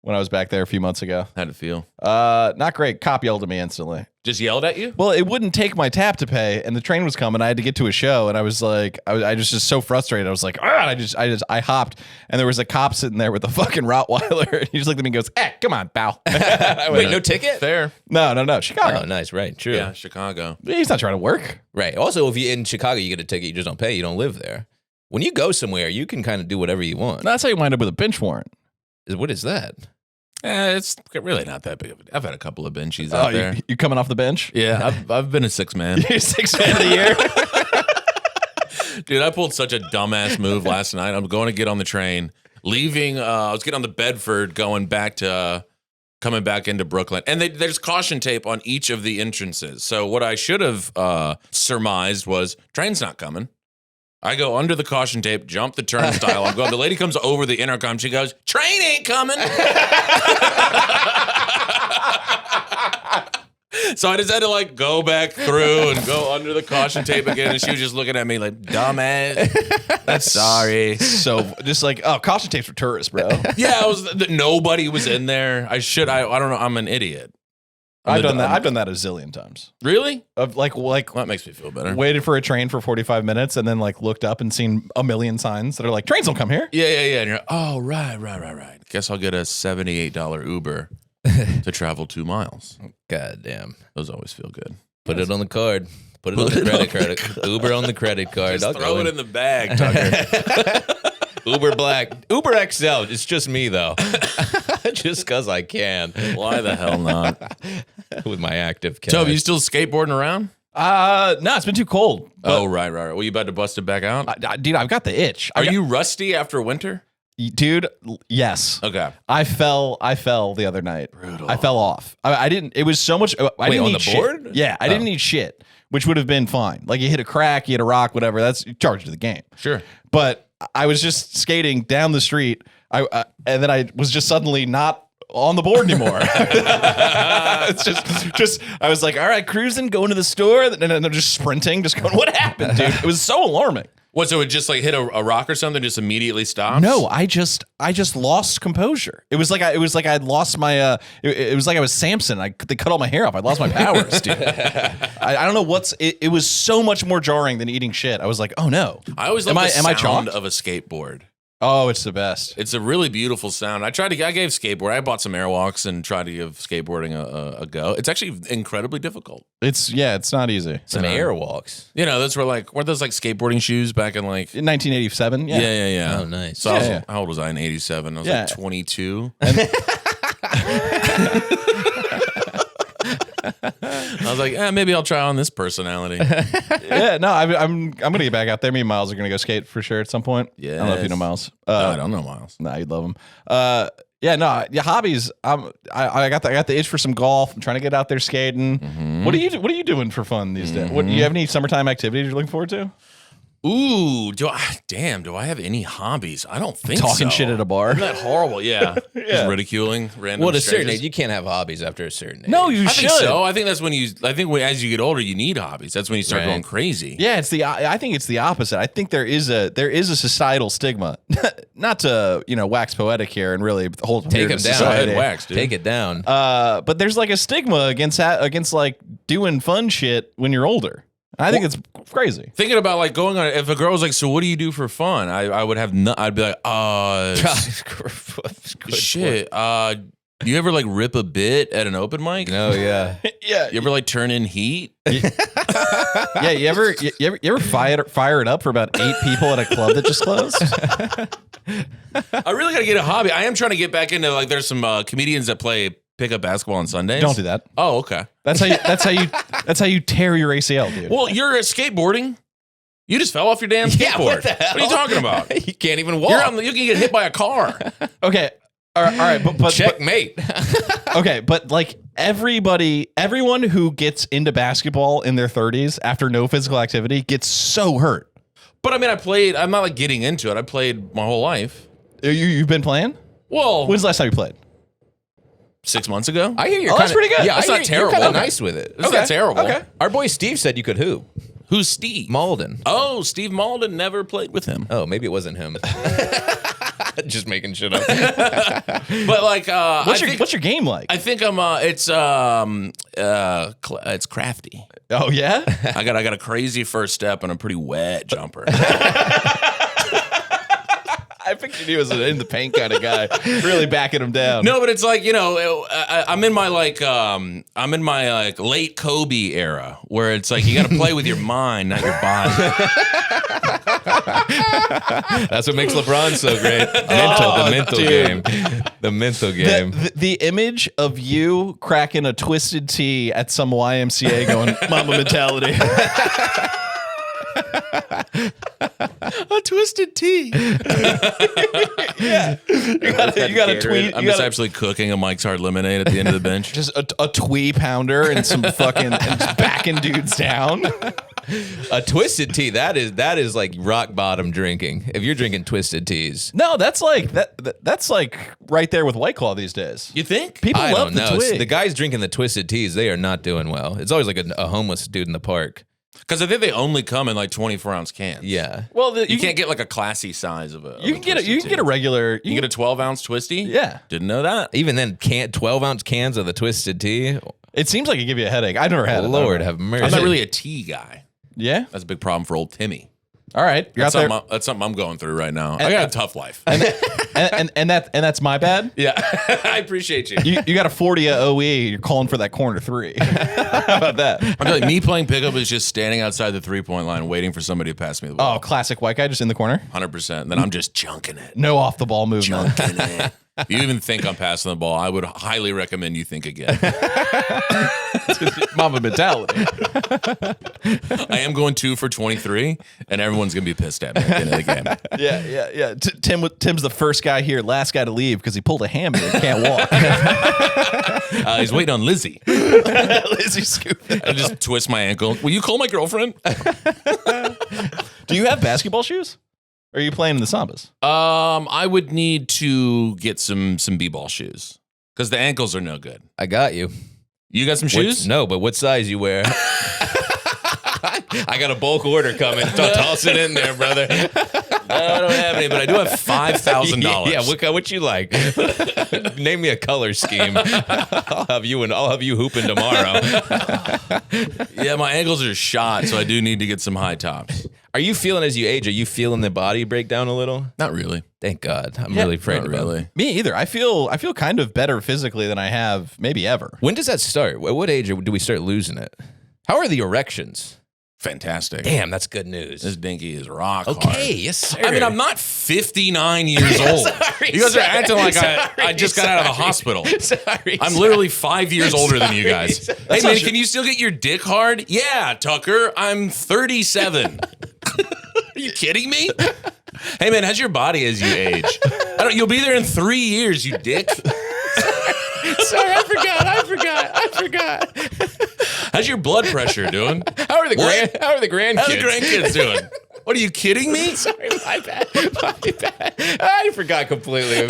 when I was back there a few months ago. How'd it feel? Not great. Cop yelled at me instantly. Just yelled at you? Well, it wouldn't take my tap to pay, and the train was coming. I had to get to a show, and I was like, I was just so frustrated. I was like, I hopped, and there was a cop sitting there with a fucking Rottweiler. He just looked at me and goes, come on, pal. Wait, no ticket? Fair. No, Chicago. Oh, nice. Right. True. Yeah, Chicago. He's not trying to work. Right. Also, if you in Chicago, you get a ticket, you just don't pay. You don't live there. When you go somewhere, you can kind of do whatever you want. That's how you wind up with a bench warrant. What is that? It's really not that big of a deal. I've had a couple of benchies out there. You coming off the bench? Yeah, I've been a 6-man. You're 6 man of the year. Dude, I pulled such a dumbass move last night. I'm going to get on the train, leaving. I was getting on the Bedford, coming back into Brooklyn, and there's caution tape on each of the entrances. So what I should have surmised was train's not coming. I go under the caution tape, jump the turnstile. I'm going. The lady comes over the intercom. She goes, "Train ain't coming." So I just had to like go back through and go under the caution tape again, and she was just looking at me like, "Dumbass." That's sorry. So just like, caution tapes for tourists, bro. Yeah, nobody was in there. I don't know. I'm an idiot. I've done that a zillion times. Really? Of like Well, that makes me feel better. waited for a train for 45 minutes and then like looked up and seen a million signs that are like, trains don't come here. Yeah. And you're like, oh, right. Guess I'll get a $78 Uber to travel 2 miles. God damn. Those always feel good. Put it on the card. Put it on the credit card. Uber on the credit card. Just throw it in the bag, Tucker. Uber Black. Uber XL. It's just me, though. Just because I can. Why the hell not? With my active cash. Toby, you still skateboarding around? No, it's been too cold. Oh, right. Well, you about to bust it back out? Dude, I've got the itch. Are you rusty after winter? Dude, yes. Okay. I fell the other night. Brutal. I fell off. I didn't. It was so much. I didn't on need the board? Shit. Yeah, I didn't need shit, which would have been fine. Like you hit a crack, you hit a rock, whatever. That's charged to the game. Sure. But I was just skating down the street. And then I was just suddenly not on the board anymore. It's just I was like, all right, cruising, going to the store, and then I'm just sprinting, just going, what happened, dude? It was so alarming. What, so it just like hit a rock or something, just immediately stops? No, I just lost composure. It was like I'd lost my. It was like I was Samson. They cut all my hair off. I lost my powers, dude. I don't know it was so much more jarring than eating shit. I was like, oh no. I always love the am I sound chalked? of a skateboard. Oh, it's the best. It's a really beautiful sound. I gave skateboard. I bought some airwalks and tried to give skateboarding a go. It's actually incredibly difficult. It's not easy. Some airwalks. You know, those weren't those like skateboarding shoes back in like In 1987, yeah. Yeah. Oh, nice. So Yeah. how old was I in 87? I was Yeah. like 22. I was like, maybe I'll try on this personality. Yeah, no, I'm gonna get back out there. Me and Miles are gonna go skate for sure at some point. Yeah, I don't know if you know Miles. No, I don't know Miles. Nah, you'd love him. Hobbies. I got the itch for some golf. I'm trying to get out there skating. Mm-hmm. What are you doing for fun these days? What do you have any summertime activities you're looking forward to? Ooh, do I have any hobbies? I don't think Talking so. shit at a bar. Isn't that horrible? Yeah. Just ridiculing random Well, at a certain strangers. age, you can't have hobbies after a certain age. No, you I should. think so. I think that's when as you get older, you need hobbies. That's when you start Right. going crazy. Yeah, I think it's the opposite. I think there is a societal stigma. Not to wax poetic here and really hold Take weird him to down. society. Go ahead, wax, dude. Take it down. But there's like a stigma against like doing fun shit when you're older. I think it's crazy. Thinking about like going on, if a girl was like, "So what do you do for fun?" I would have no. I'd be like, shit. Do you ever like rip a bit at an open mic? No, yeah. Yeah, You ever like turn in heat? yeah. You ever fire it up for about 8 people at a club that just closed? I really got to get a hobby. I am trying to get back into like. There's some comedians that play pickup basketball on Sundays. Don't do that. Oh, okay. That's how you tear your ACL, dude. Well, you're skateboarding. You just fell off your damn skateboard. Yeah, what the hell? What are you talking about? You can't even walk. You can get hit by a car. Okay. All right, but Checkmate. okay, but like everyone who gets into basketball in their 30s after no physical activity gets so hurt. But I mean, I'm not like getting into it. I played my whole life. You've been playing? Well, When's the last time you played? 6 months ago. I hear you're Oh, that's pretty good. Yeah, That's I not hear you're terrible. kind of nice with it. It's not terrible. Okay. Our boy Steve said you could hoop. Who's Steve? Malden. Oh, Steve Malden. Never played with him. Oh, maybe it wasn't him. Just making shit up. But like, What's your game like? I think I'm. It's crafty. Oh yeah? I got a crazy first step and a pretty wet jumper. I pictured you as an in the paint kind of guy, really backing him down. No, but it's like, I'm in my late Kobe era where it's like you got to play with your mind, not your body. That's what makes LeBron so great. The mental game. The mental game. The image of you cracking a twisted tea at some YMCA going, Mama mentality. A twisted tea. You got a tweet. I'm just actually cooking a Mike's Hard Lemonade at the end of the bench. Just a twee pounder and some fucking and just backing dudes down. A twisted tea, that is like rock bottom drinking. If you're drinking twisted teas. No, that's like that's like right there with White Claw these days. You think? People I love don't know. the twig. The guys drinking the twisted teas, they are not doing well. It's always like a homeless dude in the park. Because I think they only come in like 24-ounce cans. Yeah. well, You can't get like a classy size of a. You can get a regular. You can get a 12-ounce twisty. Yeah. Didn't know that. Even then, 12-ounce cans of the twisted tea. It seems like it give you a headache. I've never had it. Lord have mercy. I'm not really a tea guy. Yeah. That's a big problem for old Timmy. All right. You're That's out there. something, I'm going through right now. I got a tough life. and that's my bad. Yeah, I appreciate you. You got a 40 OE. You're calling for that corner 3. How about that? I feel like me playing pickup is just standing outside the 3-point line waiting for somebody to pass me the ball. Oh, classic white guy just in the corner. 100%. Then I'm just junking it. No off the ball movement. Junking it. If you even think I'm passing the ball, I would highly recommend you think again. Mama mentality. I am going 2 for 23, and everyone's going to be pissed at me at the end of the game. Yeah. Tim's the first guy here, last guy to leave because he pulled a hammy and can't walk. He's waiting on Lizzie. Lizzie scooping. I just twist my ankle. Will you call my girlfriend? Do you have basketball shoes? Or are you playing in the Sambas? I would need to get some b-ball shoes because the ankles are no good. I got you. You got some shoes? No, but what size you wear? I got a bulk order coming. Toss it in there, brother. No, I don't have any, but I do have $5,000. Yeah, what you like? Name me a color scheme. I'll have you hooping tomorrow. Yeah, my ankles are shot, so I do need to get some high tops. Are you feeling as you age? Are you feeling the body break down a little? Not really. Thank God. I'm really afraid Not about really. it. Me either. I feel kind of better physically than I have maybe ever. When does that start? At what age do we start losing it? How are the erections? Fantastic. Damn, that's good news. This dinky is rock hard. Okay, yes, sir. I mean, I'm not 59 years old. Sorry, You guys are sorry, acting like I sorry, just got out of the sorry. hospital. Sorry. I'm literally 5 years older than you guys. Sorry. Hey, man, can you still get your dick hard? Yeah, Tucker, I'm 37. Are you kidding me? Hey, man, how's your body as you age? You'll be there in 3 years, you dick. Sorry, I forgot. How's your blood pressure doing? How are the grandkids? How's the grandkids doing? What are you kidding me? Sorry, my bad. My bad. I forgot completely.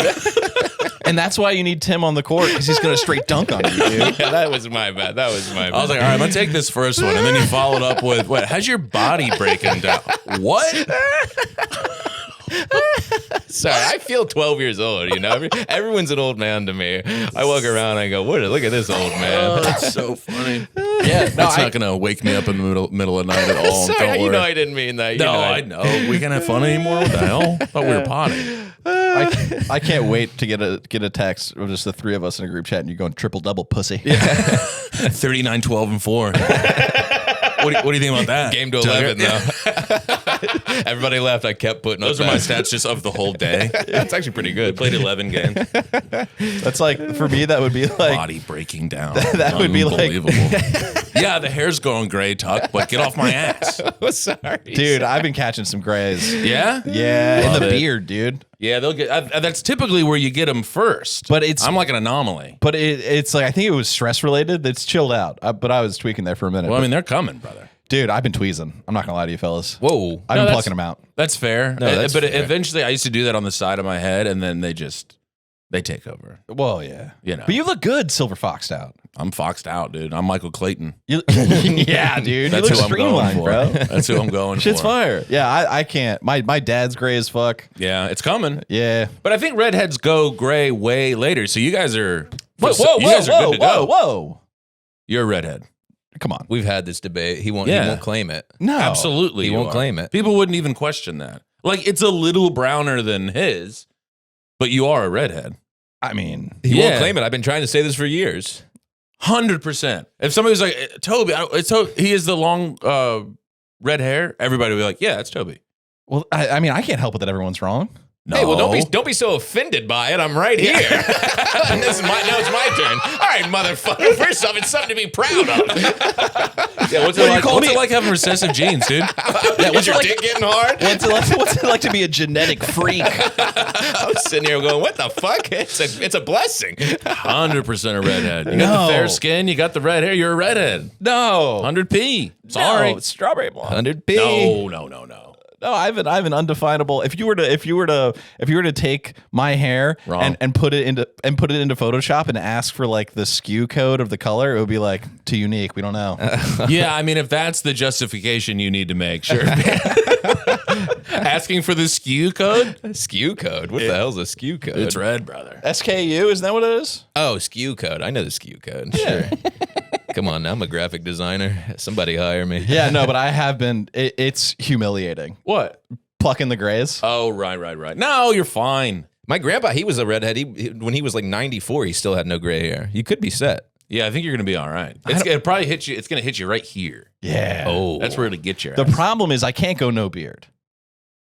And that's why you need Tim on the court, because he's going to straight dunk on you, dude. Yeah, that was my bad. That was my bad. I was like, all right, I'm gonna take this first one, and then you followed up with, "What? How's your body breaking down? What?" Sorry, I feel 12 years old. You know, everyone's an old man to me. I walk around, and I go, "What? Look at this old man." That's so funny. Yeah, That's not gonna wake me up in the middle of the night at all. Sorry, Don't you worry. know I didn't mean that. You No, know I know. We can't have fun anymore. What the hell? Thought we were potty. I can't wait to get a text of just the three of us in a group chat and you going triple double pussy. 39, 12, and 4. What do you think about that? Game to 11, though. Everybody left. I kept putting Those up are my that. stats just of the whole day. That's actually pretty good. Played 11 games. That's like, for me, that would be like, Body breaking down. That would be like- unbelievable. Yeah, the hair's going gray, Tuck, but get off my ass. Sorry. dude, I've been catching some grays. Yeah? Yeah, Love in the it. beard, dude. Yeah, they'll get. That's typically where you get them first. But it's- I'm like an anomaly. But it's like, I think it was stress related. It's chilled out. But I was tweaking there for a minute. Well, I But, mean, they're coming, brother. dude, I've been tweezing. I'm not gonna lie to you, fellas. Whoa. I've No, been that's- plucking them out. That's fair. No, that's but fair. eventually, I used to do that on the side of my head, and then they take over. Well, yeah. You know. But you look good, silver foxed out. I'm foxed out, dude. I'm Michael Clayton. Yeah, dude. That's you who look I'm going streamlined, for. bro. That's who I'm going Shit's for. fire. Yeah, I can't. My dad's gray as fuck. Yeah, it's coming. Yeah. But I think redheads go gray way later. So you guys are. Whoa, you guys are good to go. whoa. You're a redhead. Come on. We've had this debate. He won't. Yeah. He won't claim it. No. Absolutely, He you won't are. claim it. People wouldn't even question that. Like, it's a little browner than his, but you are a redhead. I mean, He Yeah. won't claim it. I've been trying to say this for years. 100%. If somebody was like, Toby, he has the long red hair, everybody would be like, yeah, that's Toby. well, I mean, I can't help it that everyone's wrong. No. Hey, well, don't be so offended by it. I'm right here. And now it's my turn. All right, motherfucker. First off, it's something to be proud of. Yeah, what's it like having recessive genes, dude? Yeah, Is your dick getting hard? what's it like to be a genetic freak? I was sitting here going, "What the fuck? It's a blessing." 100% a redhead. You got No. the fair skin, you got the red hair, you're a redhead. No. 100p. Sorry. No, strawberry blonde. 100p. No. No, I have an undefinable. If you were to take my hair Wrong. and put it into Photoshop and ask for like the skew code of the color, it would be like too unique. We don't know. Yeah, I mean, if that's the justification you need to make, sure. Asking for the skew code? Skew code. What the hell's a skew code? It's red, brother. SKU, isn't that what it is? Oh, skew code. I know the skew code. Sure. Come on, now I'm a graphic designer. Somebody hire me. Yeah, no, but I have been. It's humiliating. What? Plucking the grays. Oh, right. No, you're fine. My grandpa, he was a redhead. When he was like 94, he still had no gray hair. You could be set. Yeah, I think you're going to be all right. It'll probably hit you. It's going to hit you right here. Yeah. Oh, That's where it'll get your The ass. problem is I can't go no beard.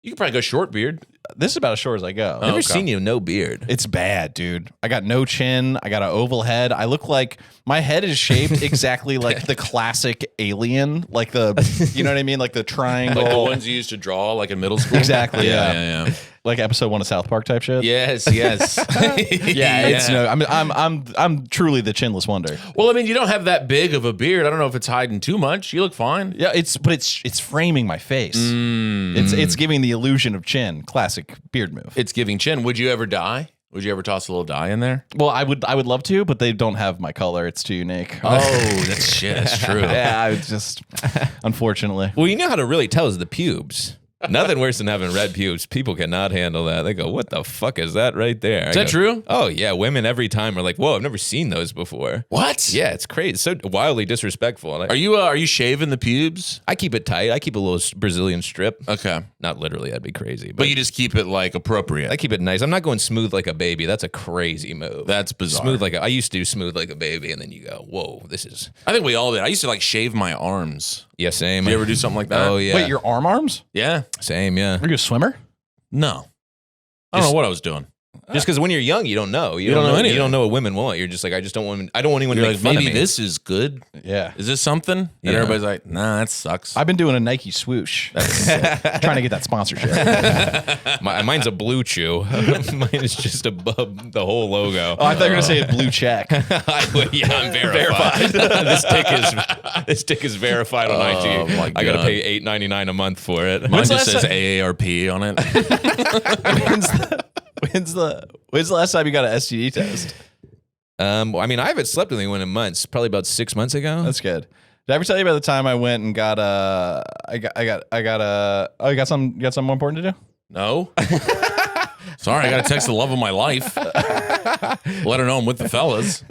You can probably go short beard. This is about as short as I go. never okay. seen you no beard. It's bad, dude. I got no chin. I got an oval head. I look like my head is shaped exactly like the classic alien, like you know what I mean, like the triangle, Like the ones you used to draw like in middle school. Exactly, Yeah. like episode 1 of South Park type shit. Yes. Yeah, it's no. I'm truly the chinless wonder. Well, I mean, you don't have that big of a beard. I don't know if it's hiding too much. You look fine. Yeah, it's framing my face. It's giving the illusion of chin. Classic beard move. It's giving chin. Would you ever dye? Would you ever toss a little dye in there? Well, I would love to, but they don't have my color. It's too unique. Oh, that's shit. That's true. Yeah, I just unfortunately. Well, you know how to really tell is the pubes. Nothing worse than having red pubes. People cannot handle that. They go, "What the fuck is that right there?" Is that true? Oh yeah, women every time are like, "Whoa, I've never seen those before." What? Yeah, it's crazy. It's so wildly disrespectful. And Are you shaving the pubes? I keep it tight. I keep a little Brazilian strip. Okay. Not literally, that'd be crazy. But you just keep it like appropriate. I keep it nice. I'm not going smooth like a baby. That's a crazy move. That's bizarre. Smooth like I used to do smooth like a baby, and then you go, "Whoa, this is." I think we all did. I used to like shave my arms. Yeah, same. Did you ever do something like that? Oh yeah. Wait, your arms? Yeah. Same. Yeah. Are you a swimmer? No. I don't know what I was doing. Just because when you're young, you don't know. You don't know anything. You don't know what women want. You're just like, I don't want anyone to You're make like, fun maybe of me. this is good. Yeah. Is this something? And Yeah. everybody's like, nah, that sucks. I've been doing a Nike swoosh. That's trying to get that sponsorship. Mine's a blue chew. Mine is just above the whole logo. Oh, I thought you were gonna say a blue check. I'm verified. this dick is verified on IG. my I gotta God. pay $8.99 a month for it. Mine When's the just last says AARP on it. When's the last time you got an STD test? I mean, I haven't slept with anyone in months. Probably about 6 months ago. That's good. Did I ever tell you about the time I went and got you got something more important to do? No. Sorry, I got to text the love of my life. Let her know I'm with the fellas.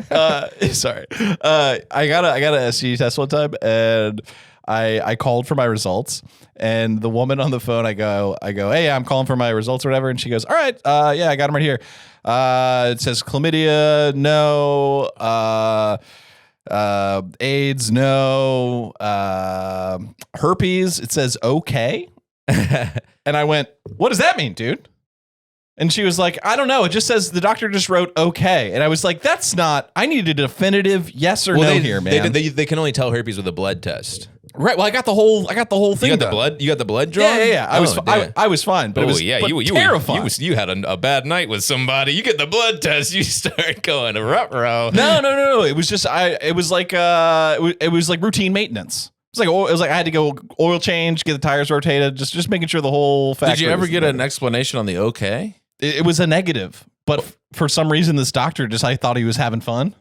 Sorry. I got a STD test one time, and I called for my results, and the woman on the phone, I go, hey, I'm calling for my results or whatever, and she goes, all right, yeah, I got them right here. It says chlamydia, no. AIDS, no. Herpes, it says okay. And I went, what does that mean, dude? And she was like, I don't know. It just says the doctor just wrote okay. And I was like, that's not, I need a definitive yes or no here, man. They can only tell herpes with a blood test. Right. Well, I got the whole thing. You got the done. blood? You got the blood drawn? Yeah. I was damn. I was fine, but it was terrifying. You had a bad night with somebody. You get the blood test. You start going ruh-roh. No. It was just it was like routine maintenance. It was like I had to go oil change, get the tires rotated, just making sure the whole factory. Did you ever was get together. an explanation on the okay? It was a negative, but for some reason, this doctor I thought he was having fun.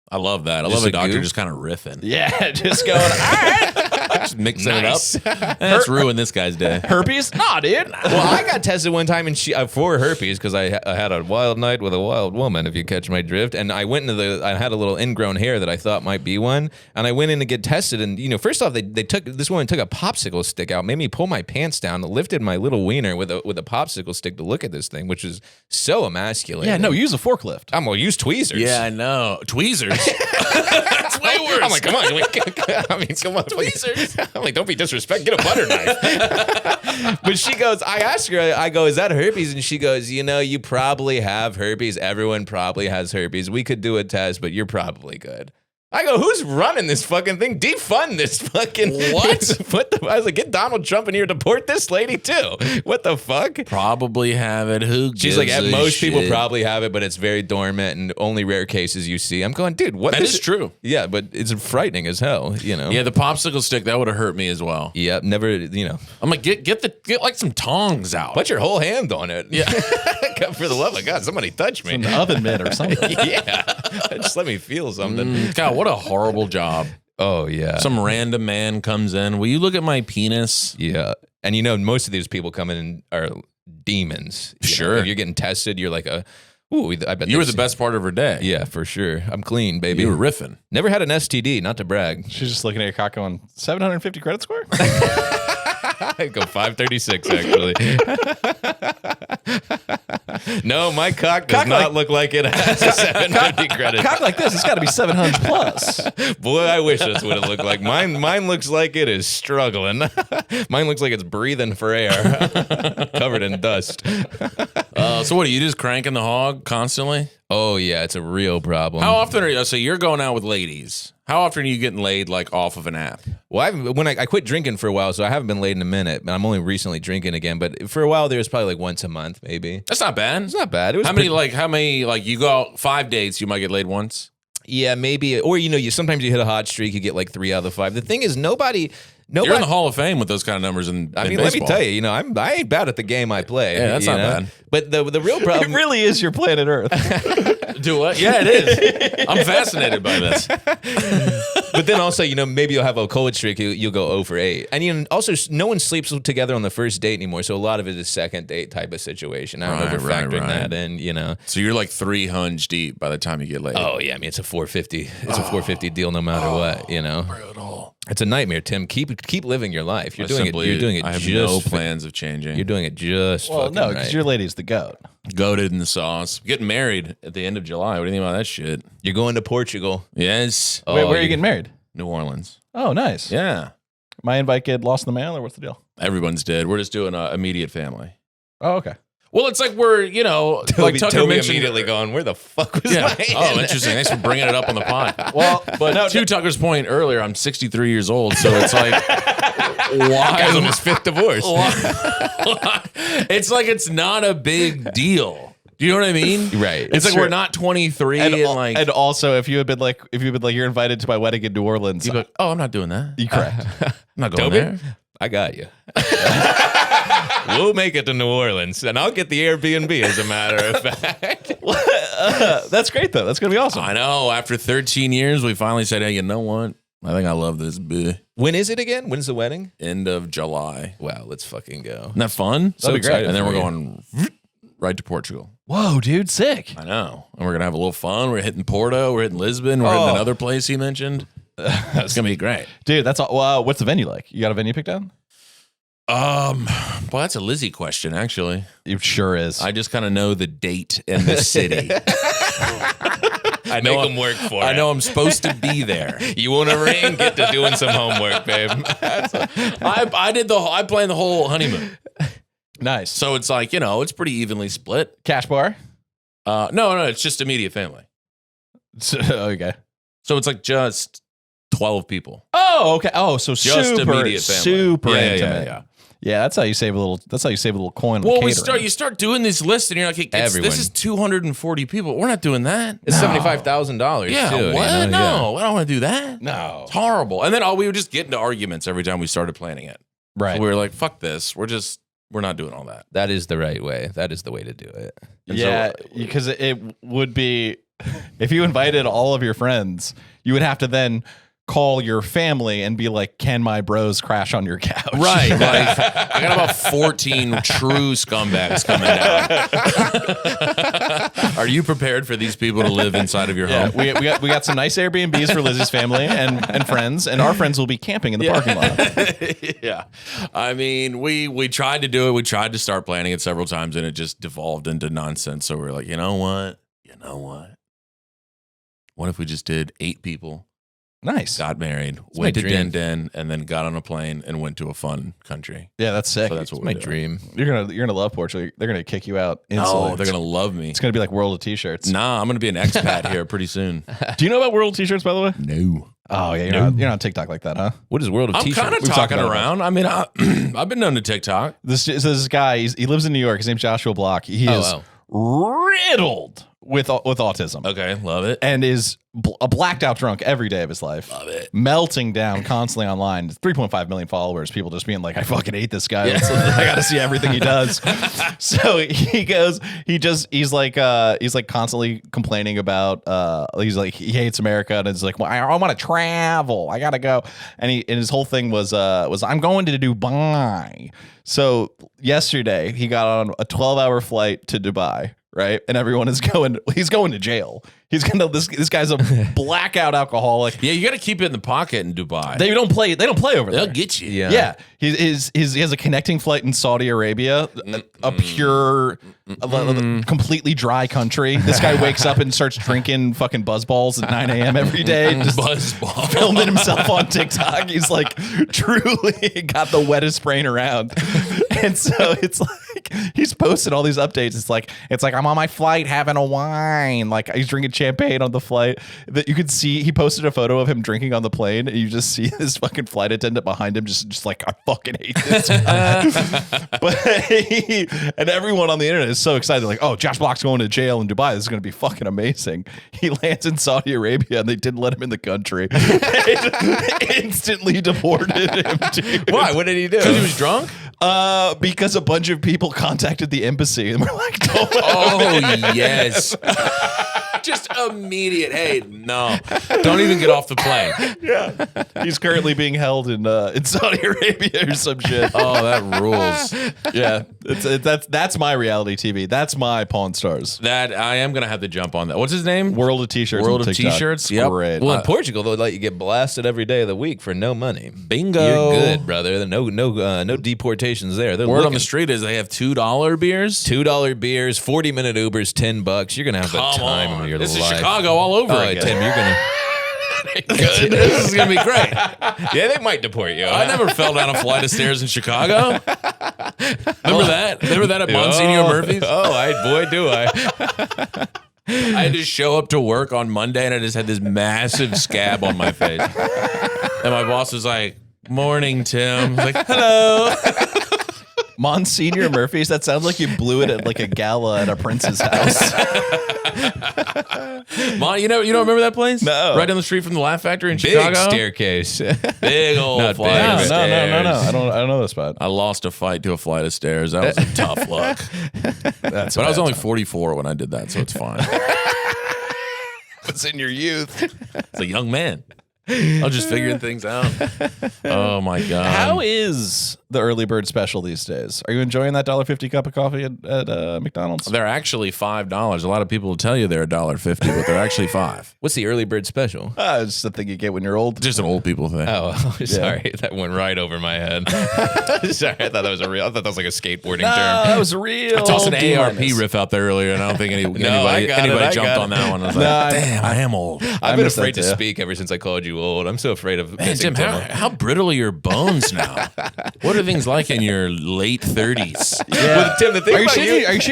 I love that. I Just love a a doctor goof? just kind of riffing. Yeah, just going, all right. Just mixing Nice. it up. That's ruined this guy's day. Herpes? Nah, dude. Well, I got tested one time and for herpes because I had a wild night with a wild woman, if you catch my drift. And I went into I had a little ingrown hair that I thought might be one. And I went in to get tested. And, first off, this woman took a popsicle stick out, made me pull my pants down, lifted my little wiener with a popsicle stick to look at this thing, which is so emasculating. Yeah, no, use a forklift. I'm going to use tweezers. Yeah, I know. Tweezers. That's way worse. I'm like, come on. Come on. Tweezers. I'm like, don't be disrespectful. Get a butter knife. But she goes, I asked her, I go, is that herpes? And she goes, you probably have herpes. Everyone probably has herpes. We could do a test, but you're probably good. I go, who's running this fucking thing? Defund this fucking what? I was like, get Donald Trump in here to deport this lady too. What the fuck? Probably have it. Who She's gives like, a most people shit? probably have it, but it's very dormant and only rare cases you see. I'm going, dude, what? That is true. Yeah, but it's frightening as hell, Yeah, the popsicle stick, that would have hurt me as well. Yeah, never, I'm like, get like some tongs out. put your whole hand on it. Yeah. God, for the love of God, somebody touch me. An oven mitt or something. Yeah, just let me feel something. God, what a horrible job. Oh yeah, Some random man comes in. Will you look at my penis? yeah, and most of these people come in are demons. Sure. If you're getting tested, you're like ooh, I bet You were they've the best part of her day. seen- Yeah, for sure. I'm clean, baby. You were riffing. Never had an STD, not to brag. She's just looking at your cock going, 750 credit score? I'd go 536 actually. No, my cock does not look like it has a 750 credit. Cock like this, it's got to be 700 plus. Boy, I wish that's what it looked like. Mine looks like it is struggling. Mine looks like it's breathing for air, covered in dust. So what, are you just cranking the hog constantly? Oh yeah, it's a real problem. How often are you, so you're going out with ladies. How often are you getting laid like off of an app? Well, when I quit drinking for a while, so I haven't been laid in a minute, and I'm only recently drinking again. But for a while, there was probably like once a month, maybe. That's not bad. It's not bad. It was How many you go out 5 dates, you might get laid once? Yeah, maybe. Or sometimes you hit a hot streak, you get like 3 out of the 5. The thing is, nobody. You're in the Hall of Fame with those kind of numbers in I mean, baseball. let me tell you, I ain't bad at the game I play. Yeah, that's not bad. But the real problem. It really is your planet Earth. Do what? Yeah, it is. I'm fascinated by this. But then also, maybe you'll have a cold streak, you'll go 0 for 8. And also, no one sleeps together on the first date anymore, so a lot of it is second date type of situation. I don't know if we're factoring that in, So you're like 3 hunch deep by the time you get laid. Oh, yeah, I mean, it's a 450. It's a 450 deal no matter what, Brutal. It's a nightmare, Tim. Keep living your life. You're doing it I have just no plans of changing. You're doing it just Well, fucking no, right. because your lady's the goat. Goated in the sauce. Getting married at the end of July. What do you think about that shit? You're going to Portugal. Yes. Wait, where are you getting married? New Orleans. Oh, nice. Yeah. My invite get lost in the mail, or what's the deal? Everyone's dead. We're just doing immediate family. Oh, okay. Well, it's like we're, you know, like Tucker Toby mentioned immediately going, where the fuck was Yeah. my Oh, interesting. Thanks for bringing it up on the pod. Well, but to Tucker's point earlier, I'm 63 years old, so it's like, Guy's on his 5th divorce. It's like it's not a big deal. Do you know what I mean? Right. It's like true. we're not 23 And also, if you had been like, you're invited to my wedding in New Orleans, you'd be like, oh, I'm not doing that. you correct. I'm not going Toby? there. I got you. We'll make it to New Orleans, and I'll get the Airbnb, as a matter of fact. That's great though. That's gonna be awesome. I know. After 13 years, we finally said, hey, you know what? I think I love this bit. When is it again? When's the wedding? End of July. Wow, let's fucking go. Isn't that fun? So excited And then for we're you. going right to Portugal. Whoa, dude, sick. I know. And we're going to have a little fun. We're hitting Porto. We're hitting Lisbon. We're hitting another place he mentioned. It's going to be great. Dude, that's all. Wow, what's the venue like? You got a venue picked out? Well, that's a Lizzie question, actually. It sure is. I just kind of know the date and the city. I make them work for I it. know I'm supposed to be there. You want a ring? Get to doing some homework, babe. I planned the whole honeymoon. Nice. So it's like, you know, it's pretty evenly split. Cash bar? No, it's just immediate family. Okay. So it's like just 12 people. Oh, okay. Oh, so Just super, immediate family. super Yeah, intimate. yeah. Yeah, that's how you save a little. That's how you save a little coin. Well, with catering. you start doing these lists, and you're like, Everyone. this is 240 people. We're not doing that. It's $75,000. Yeah, too, what? You know? No, I don't want to do that. No. It's horrible. And then we would just get into arguments every time we started planning it. Right. So we were like, fuck this. We're not doing all that. That is the right way. That is the way to do it. And Yeah, so- because it would be if you invited all of your friends, you would have to then call your family and be like, "Can my bros crash on your couch?" Right. Like, I got about 14 true scumbags coming down. Are you prepared for these people to live inside of your Yeah, home? we got some nice Airbnbs for Lizzie's family and friends, and our friends will be camping in the parking lot. Yeah. I mean, we tried to do it. We tried to start planning it several times, and it just devolved into nonsense. So we were like, you know what? What if we just did 8 people, Nice. got married, my went to dream. Den, and then got on a plane and went to a fun country? Yeah, that's sick. So that's what My we're doing. dream. You're gonna love Portugal. They're gonna kick you out instantly. No, they're going to love me. It's gonna be like World of T-shirts. Nah, I'm going to be an expat here pretty soon. Do you know about World of T-shirts, by the way? No. Oh yeah, you're not on TikTok like that, huh? What is World of I'm T-shirts? kind of We've talked talking about it. around. I mean, I've been known to TikTok. This guy, he lives in New York. His name's Joshua Block. He is riddled with autism. Okay, love it. And is a blacked out drunk every day of his life. Love it. Melting down constantly online. 3.5 million followers. People just being like, I fucking hate this guy. I got to see everything he does. So he goes, he's like constantly complaining about, he's like, he hates America. And it's like, well, I want to travel. I got to go. And his whole thing was I'm going to Dubai. So yesterday he got on a 12-hour flight to Dubai. Right, and everyone is he's going to jail. He's gonna. This guy's a blackout alcoholic. Yeah, you got to keep it in the pocket in Dubai. They don't play over there. They'll get you. Yeah, he has a connecting flight in Saudi Arabia, a pure, completely dry country. This guy wakes up and starts drinking fucking buzzballs at 9 a.m. every day, just Buzzball. filming himself on TikTok. He's like truly got the wettest brain around, and so it's like he's posted all these updates. It's like I'm on my flight having a wine, like he's drinking champagne on the flight. That you could see. He posted a photo of him drinking on the plane, and you just see this fucking flight attendant behind him, just like, I fucking hate this guy. But and everyone on the internet is so excited, like, oh, Josh Block's going to jail in Dubai. This is going to be fucking amazing. He lands in Saudi Arabia, and they didn't let him in the country. They instantly deported him. Dude. Why? What did he do? Because he was drunk? Because a bunch of people contacted the embassy and were like, don't Oh, yes. Just immediate. Hey, no. Don't even get off the plane. Yeah. He's currently being held in Saudi Arabia or some shit. Oh, that rules. Yeah. That's my reality TV. That's my Pawn Stars. That I am going to have to jump on that. What's his name? World of T-shirts. World on of TikTok. T-shirts? It's Yep. great. Well, in Portugal, they'll let you get blasted every day of the week for no money. Bingo. You're good, brother. No deportations there. They're Word on looking. the street is they have $2 beers. $2 beers, 40-minute Ubers, $10. You're gonna have the time of your This life. is Chicago all over Oh, again. Tim, you're gonna. Good. This is going to be great. Yeah, they might deport you. I never fell down a flight of stairs in Chicago. Remember that? Remember that at Monsignor Murphy's? Boy, do I. I had to show up to work on Monday, and I just had this massive scab on my face. And my boss was like, "Morning, Tim." I was like, "Hello." Monsignor Murphy's. That sounds like you blew it at like a gala at a prince's house. You don't remember that place? No. Right down the street from the Laugh Factory in Big Chicago. staircase. Big old Not flight big. of No. stairs. I don't know this spot. I lost a fight to a flight of stairs. That was a tough look. That's But I was only 44 when I did that, so it's fine. What's in your youth? It's a young man. I was just figuring things out. Oh my god! How is the early bird special these days? Are you enjoying that $1.50 cup of coffee at McDonald's? They're actually $5. A lot of people will tell you they're $1.50, but they're actually $5. What's the early bird special? It's the thing you get when you're old. Just an old people thing. Oh, sorry. That went right over my head. Sorry, I thought that was like a skateboarding term. that was real. I tossed an D- ARP riff out there earlier, and I don't think anybody I jumped got on it. that one. I was like, damn, I am old. I've been missed that afraid to too. speak ever since I called you old. I'm so afraid of Man, missing Tim, Tim. how brittle are your bones now? What are things like in your late 30s? Well, Tim, the thing Are you about sure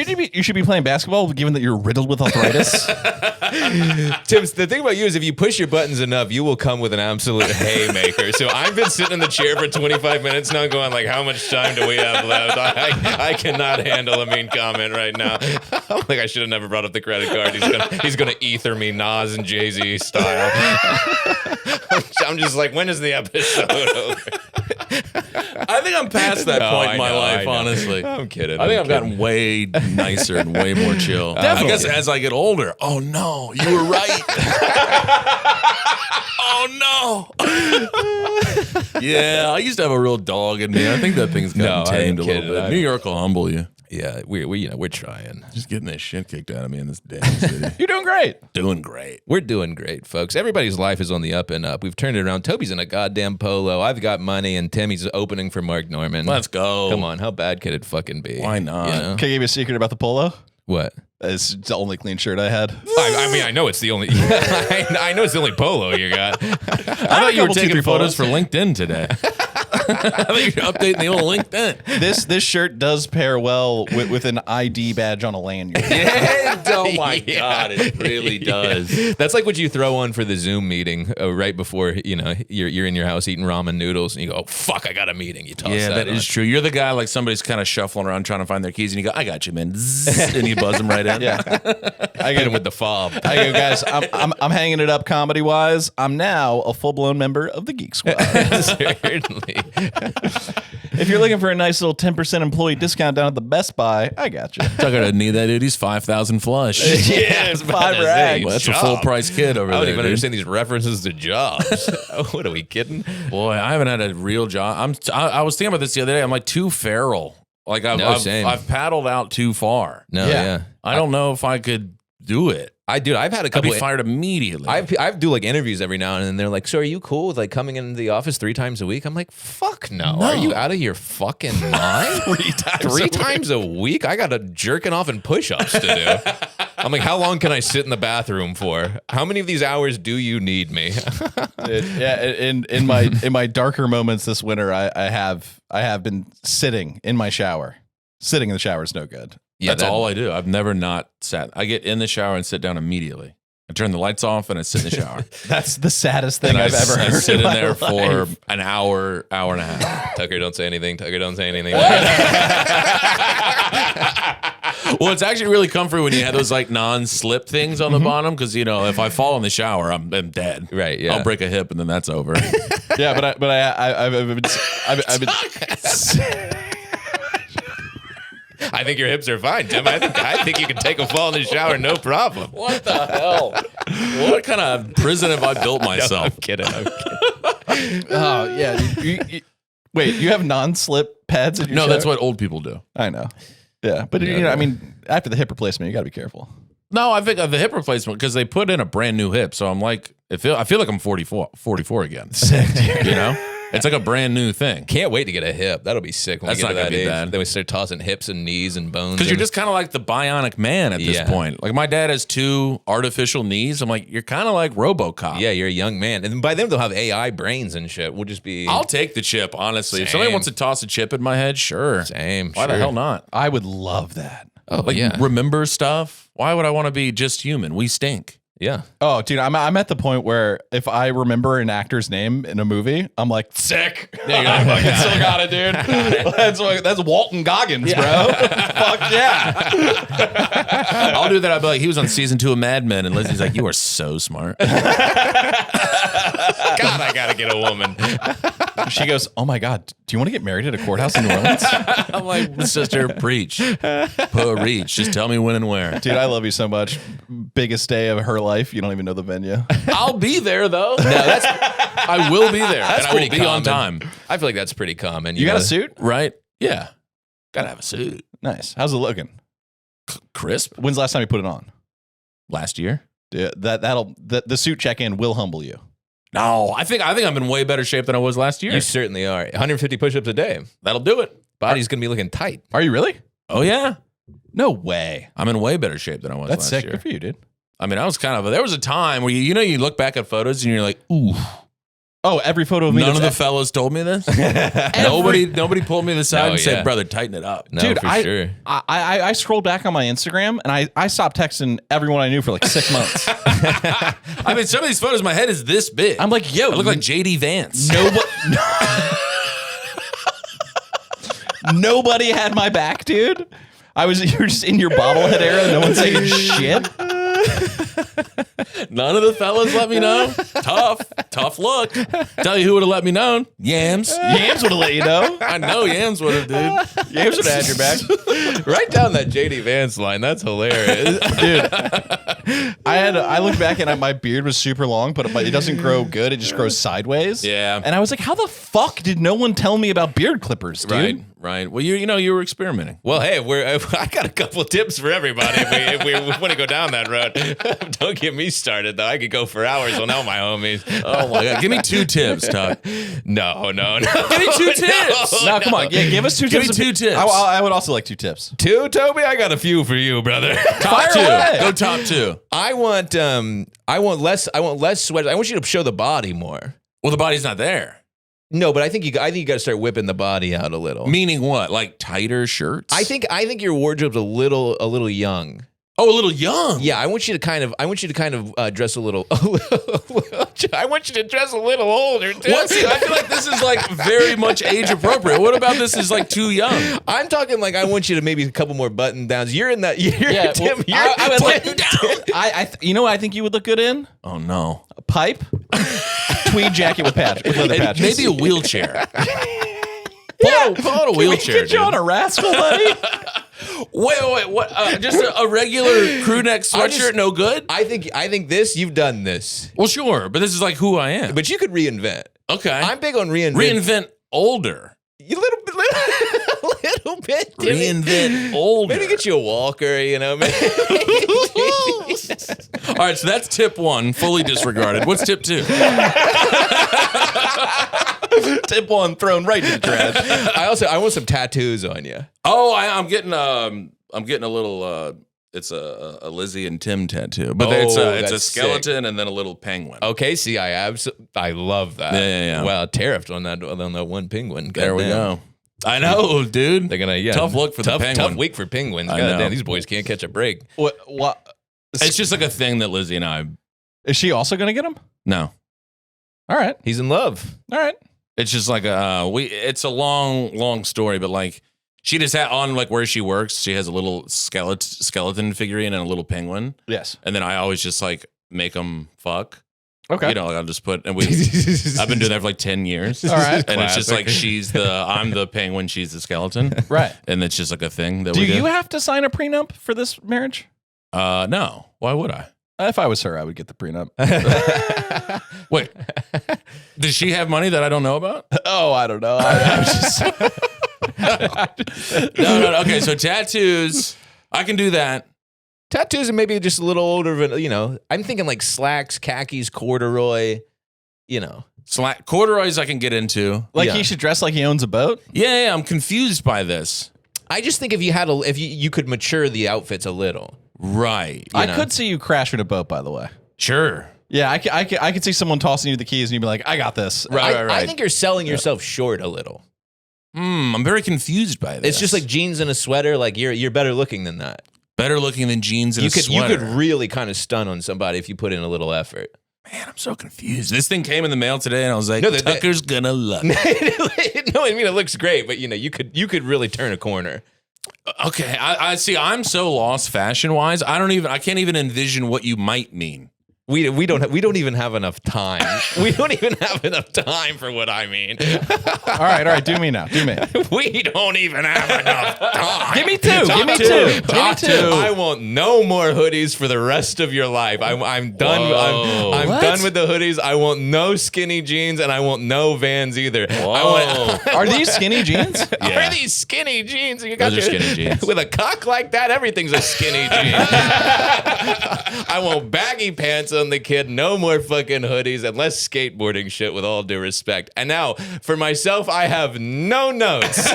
you, you should be playing basketball given that you're riddled with arthritis? Tim, the thing about you is if you push your buttons enough, you will come with an absolute haymaker. So I've been sitting in the chair for 25 minutes now going like, how much time do we have left? I cannot handle a mean comment right now. I'm like, I should have never brought up the credit card. He's gonna ether me Nas and Jay-Z style. I'm just like, when is the episode over? I think I'm past that No, point in I my know, life, I know. honestly. I'm kidding. I think I'm I've gotten way nicer and way more chill. I guess as I get older, oh no, you were right. Oh no. Yeah, I used to have a real dog in me. I think that thing's gotten No, tamed a I'm little kidding. bit. New York will humble you. Yeah, we're trying. Just getting this shit kicked out of me in this damn city. You're doing great. Doing great. We're doing great, folks. Everybody's life is on the up and up. We've turned it around. Toby's in a goddamn polo. I've got money, and Timmy's opening for Mark Norman. Let's go. Come on, how bad could it fucking be? Why not? You know? Can I give you a secret about the polo? What? It's the only clean shirt I had. I mean, I know it's the only. I know it's the only polo you got. I thought you were couple, two, taking three photos photos. for LinkedIn today. I think you're updating the old LinkedIn. This shirt does pair well with an ID badge on a lanyard. Oh my God, it really does. That's like what you throw on for the Zoom meeting right before you're in your house eating ramen noodles, and you go, "Oh, fuck, I got a meeting." You toss Yeah, that that is true. You're the guy like somebody's kind of shuffling around trying to find their keys, and you go, "I got you, man," Zzz, and you buzz them right in. Yeah. I get him with the fob. I go, guys, I'm hanging it up comedy wise. I'm now a full blown member of the Geek Squad. Certainly. If you're looking for a nice little 10% employee discount down at the Best Buy, I got you. Tucker doesn't need that, dude. He's 5,000 flush. Yeah, I was about Five to say, rags. Well, that's a job. full price kid over I don't there. even dude. understand these references to jobs. What are we kidding? Boy, I haven't had a real job. I was thinking about this the other day. I'm like too feral. Like same. I've paddled out too far. No, Yeah. yeah. I don't know if I could do it. I've had a I'd couple. be fired immediately. I do like interviews every now and then. They're like, "So are you cool with like coming into the office 3 times a week?" I'm like, "Fuck no! Are you out of your fucking mind? 3 times a week? I got a jerking off and push-ups to do." I'm like, "How long can I sit in the bathroom for? How many of these hours do you need me?" In my darker moments this winter, I have been sitting in my shower. Sitting in the shower is no good. Yeah, That's all I do. I've never not sat. I get in the shower and sit down immediately. I turn the lights off and I sit in the shower. That's the saddest thing And I've ever I heard. sit in my there for life. an hour, hour and a half. Tucker, don't say anything. Tucker, don't say anything. Well, it's actually really comfy when you have those like non-slip things on the bottom because if I fall in the shower, I'm dead. Right, yeah. I'll break a hip and then that's over. Yeah, I've been I think your hips are fine, Tim. I think you can take a fall in the shower, no problem. What the hell? What kind of prison have I built myself? I'm kidding. Oh yeah. Wait, you have non-slip pads in your No, shower? that's what old people do. I know. Yeah, but I mean, after the hip replacement, you got to be careful. No, I think of the hip replacement because they put in a brand new hip. So I'm like, I feel like I'm 44 again. Sick. You know? It's like a brand new thing. Can't wait to get a hip. That'll be sick when That's we get not to gonna that be age. bad. Then we start tossing hips and knees and bones. Because you're just kind of like the bionic man at this Yeah. point. Like my dad has 2 artificial knees. I'm like, you're kind of like RoboCop. yeah, you're a young man. And by then they'll have AI brains and shit. We'll just be... I'll take the chip, honestly. If somebody Same. wants to toss a chip in my head, sure. Same, Why the sure. hell not? I would love that. Oh, Like, yeah. remember stuff? Why would I want to be just human? We stink. Yeah. Oh, dude, I'm at the point where if I remember an actor's name in a movie, I'm like, sick. I fucking still got it, dude. That's Walton Goggins, bro. Fuck yeah. I'll do that. I'll be like, he was on season 2 of Mad Men, and Lizzie's like, you are so smart. God, I gotta get a woman. She goes, oh my God, do you want to get married at a courthouse in New Orleans? I'm like, sister, preach. Preach. Just tell me when and where. Dude, I love you so much. Biggest day of her life. You don't even know the venue. I'll be there, though. I will be there. That's and I will pretty be on common. time. I feel like that's pretty common. You got a know? suit? Right? Yeah. Gotta have a suit. Nice. How's it looking? Crisp. When's the last time you put it on? Last year. Yeah, the suit check-in will humble you. No, I think I'm in way better shape than I was last year. You certainly are. 150 push-ups a day. That'll do it. Body's gonna be looking tight. Are you really? Oh yeah. No way. I'm in way better shape than I was That's last sick. year. Good for you, dude. I mean, I was there was a time where you look back at photos and you're like, ooh. Oh, every photo of me. None of the fellas told me this. Nobody pulled me aside No, and yeah. said, brother, tighten it up. No, Dude, for sure. I scrolled back on my Instagram and I stopped texting everyone I knew for like 6 months. I mean, some of these photos, my head is this big. I'm like, yo, I look like JD Vance. Nobody had my back, dude. You were just in your bobblehead era. No one saying shit. None of the fellas let me know. Tough look. Tell you who would have let me know. Yams. Yams would have let you know. I know Yams would have, dude. Yams would have had your back. Write down that JD Vance line. That's hilarious. Dude, I looked back and my beard was super long, but it doesn't grow good. It just grows sideways. Yeah. And I was like, how the fuck did no one tell me about beard clippers, dude? Right. Well, you were experimenting. Well, hey, I got a couple tips for everybody if we want to go down that road. Don't get me started, though. I could go for hours on all my homies. Oh my God. Give me 2 tips, Todd. No. Give me 2 tips. No, come on. Yeah, give us 2 Give tips. me 2 tips. I would also like 2 tips. 2, Toby? I got a few for you, brother. Top 2. away. Go top 2. I want less sweat. I want you to show the body more. Well, the body's not there. No, but I think you got to start whipping the body out a little. Meaning what? Like tighter shirts? I think your wardrobe's a little young. Oh, a little young. Yeah, I want you to kind of dress a little. I want you to dress a little older too. What? See, I feel like this is like very much age appropriate. What about this is like too young? I'm talking like I want you to maybe a couple more button downs. You're in that. Yeah, Tim, well, you're I would button like, down. you know what I think you would look good in? Oh no. A pipe, tweed jacket with leather And patches. maybe a wheelchair. Pull out a Can we wheelchair, get you on dude. a rascal, buddy? Wait, what? Just a regular crew neck sweatshirt, no good? I think this. You've done this, Well, sure, but this is like who I am. but you could reinvent. Okay. I'm big on reinvent. Reinvent older. You little bit. Timmy. Reinvent older. Maybe get you a walker. You know. Maybe. All right, so that's tip 1, fully disregarded. What's tip 2? Tip 1 thrown right to the trash. I want some tattoos on you. Oh, I'm getting a little. It's a Lizzie and Tim tattoo, but it's a that's skeleton and then a little penguin. Okay, see, I love that. Yeah. Wow, tariffed on that one penguin. There we Goddamn. go. I know, dude. They're gonna tough look for the penguin. Tough week for penguins. I know. Goddamn, these boys can't catch a break. What? It's just like a thing that Lizzie and I. Is she also going to get him? No, All right. He's in love. All right. it's just like It's a long story, but like she just had on like where she works. She has a little skeleton figurine and a little penguin, Yes. and then I always just like make them fuck. Okay. You know, like I'll just put and I've been doing that for like 10 years. All right. And it's just like I'm the penguin, she's the skeleton. Right. And it's just like a thing that Do we do. you have to sign a prenup for this marriage? No. Why would I? If I was her, I would get the prenup. Wait. Does she have money that I don't know about? Oh, I don't know. I was just No. Okay, so tattoos, I can do that. Tattoos and maybe just a little older, I'm thinking like slacks, khakis, corduroy, Corduroys I can get into. Like Yeah. he should dress like he owns a boat. Yeah, I'm confused by this. I just think if you could mature the outfits a little. Right. I could see you crashing a boat, by the way. Sure. Yeah, I could see someone tossing you the keys and you'd be like, I got this. I think you're selling yourself short a little. I'm very confused by this. It's just like jeans and a sweater. Like you're better looking than that. better looking than jeans and You a could sweater. really kind of stun on somebody if you put in a little effort. Man, I'm so confused. This thing came in the mail today, and I was like, No, Tucker's gonna love it. No, I mean it looks great, but you could really turn a corner. Okay, I see. I'm so lost fashion wise. I can't even envision what you might mean. We don't even have enough time. We don't even have enough time for what I mean. All right. Do me now. Do me. We don't even have enough time. Give me two. Give me two. Give me two. I want no more hoodies for the rest of your life. I'm done. I'm What? done with the hoodies. I want no skinny jeans, and I want no Vans either. Are these skinny jeans? Yeah. Are these skinny jeans? You Those are skinny jeans. With a cock like that, everything's a skinny jean. I want baggy pants on the kid. No more fucking hoodies and less skateboarding shit, with all due respect. And now, for myself, I have no notes.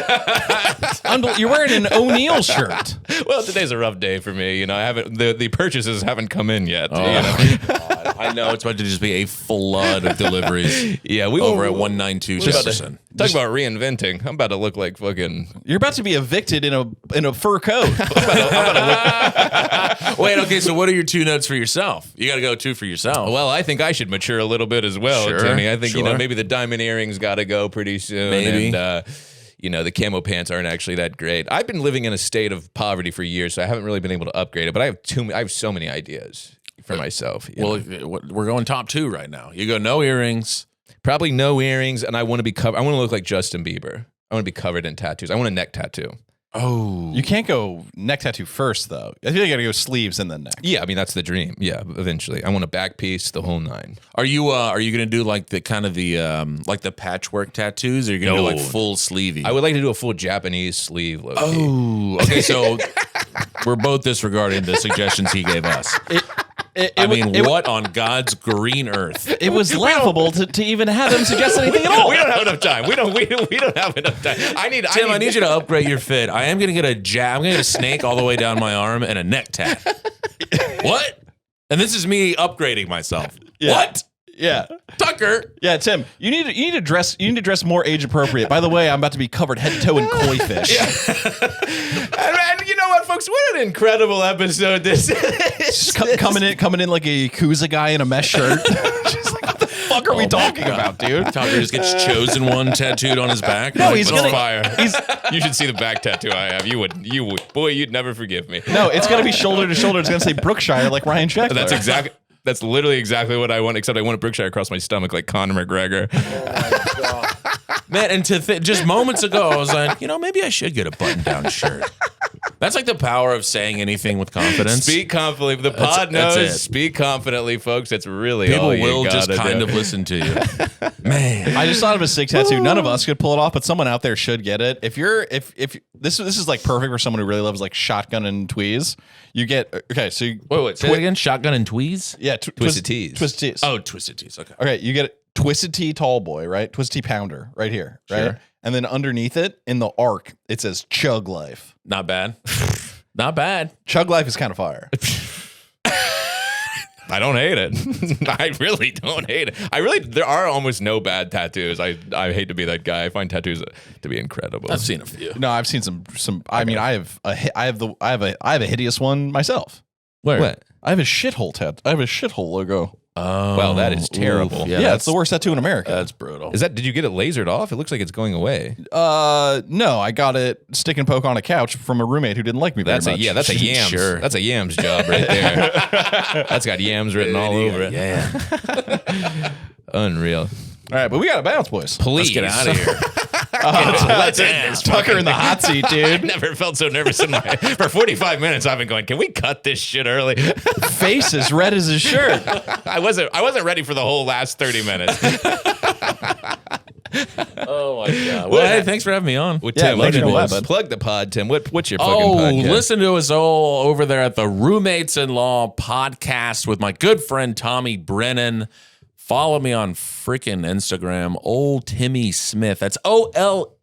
You're wearing an O'Neill shirt. Well, today's a rough day for me. I haven't. The purchases haven't come in yet. God, I know it's about to just be a flood of deliveries. Yeah, we over will, at 192 we're about to- Jefferson. Talk about reinventing. I'm about to look like fucking. You're about to be evicted in a fur coat. Wait, okay. So, what are your two notes for yourself? You got to go two for yourself. Well, I think I should mature a little bit as well, Sure, Timmy. I think sure. maybe the diamond earrings got to go pretty soon. Maybe. And, the camo pants aren't actually that great. I've been living in a state of poverty for years, so I haven't really been able to upgrade it. But I have so many ideas for myself. Well, we're going top two right now. You go no earrings. Probably no earrings, and I want to be covered. I want to look like Justin Bieber. I want to be covered in tattoos. I want a neck tattoo. Oh, You can't go neck tattoo first, though. I feel like you got to go sleeves and then neck. Yeah, I mean that's the dream. Yeah, eventually, I want a back piece, the whole nine. are you gonna do like the kind of the like the patchwork tattoos? Or are you gonna do like No. full sleevey? I would like to do a full Japanese sleeve. Low-key. Oh, okay. So we're both disregarding the suggestions he gave us. What on God's green earth? It was laughable to even have him suggest anything at all. We don't have enough time. We don't have enough time. Tim, I need you to upgrade your fit. I am gonna get I'm gonna get a snake all the way down my arm and a neck tat. What? And this is me upgrading myself. Yeah. What? Yeah. Tucker. Yeah, Tim, you need to dress more age appropriate. By the way, I'm about to be covered head to toe in koi fish. And you know what, folks? What an incredible episode this is. Coming in like a Yakuza guy in a mesh shirt. Just like, what the fuck are we talking about, dude? Tucker just gets chosen one tattooed on his back. No, Like, he's what's gonna- Fire. You should see the back tattoo I have. You would. Boy, you'd never forgive me. No, it's gonna be shoulder to shoulder. It's gonna say Brookshire like Ryan Sheckler. That's literally exactly what I want, except I want a Brookshire across my stomach like Conor McGregor. Man, and just moments ago, I was like, maybe I should get a button-down shirt. That's like the power of saying anything with confidence. Speak confidently. The pod that's knows. it. Speak confidently, folks. That's really People all you will just gotta kind do. of listen to you. Man. I just thought of a sick tattoo. None of us could pull it off, but someone out there should get it. If this is like perfect for someone who really loves like shotgun and tweez. You get so you, Wait, say it again? Shotgun and tweez? yeah, Twisted tees. Twisted tees. Oh, twisted tees. Okay. Okay, you get Twisted Tea Tall Boy, right? Twisted Tea Pounder, right here, right? Sure. And then underneath it, in the arc, it says Chug Life. Not bad. Not bad. Chug Life is kind of fire. I don't hate it. I really don't hate it. There are almost no bad tattoos. I hate to be that guy. I find tattoos to be incredible. I've seen a few. No, I've seen some. I mean, I have a hideous one myself. Where? What? I have a shithole tattoo. I have a shithole logo. Oh, Well, that is terrible. oof. Yeah, it's the worst tattoo in America. That's brutal. Did you get it lasered off? It looks like it's going away. No, I got it stick and poke on a couch from a roommate who didn't like me very much. That's a yams. Sure. That's a yams job right there. That's got yams written all over it. Yeah. Unreal. All right, but we got to bounce, boys. Please Let's get out of here. Let's end this. Tucker in the hot seat, I dude. never felt so nervous in my. For 45 minutes, I've been going. Can we cut this shit early? Face as red as his shirt. I wasn't ready for the whole last 30 minutes. Oh, my God. Well, hey, thanks for having me on. Well, Yeah, Tim, glad you know plug, that, bud. plug the pod, Tim. What's your fucking Oh, podcast? listen to us all over there at the Roommates in Law podcast with my good friend Tommy Brennan. Follow me on freaking Instagram, old Timmy Smith. That's OLE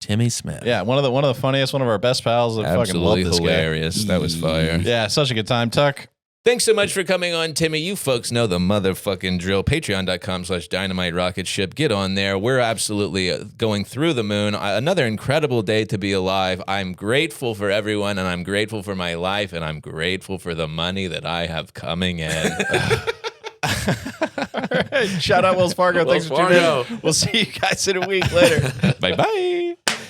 Timmy Smith. Yeah, one of the funniest, one of our best pals. I fucking love Absolutely this hilarious. That was fire. guy. Yeah, such a good time, Tuck. Thanks so much for coming on, Timmy. You folks know the motherfucking drill. Patreon.com/Dynamite Rocketship. Get on there. We're absolutely going through the moon. Another incredible day to be alive. I'm grateful for everyone, and I'm grateful for my life, and I'm grateful for the money that I have coming in. All right, shout out Wells Fargo. Thanks for tuning in. We'll see you guys in a week later. Bye-bye.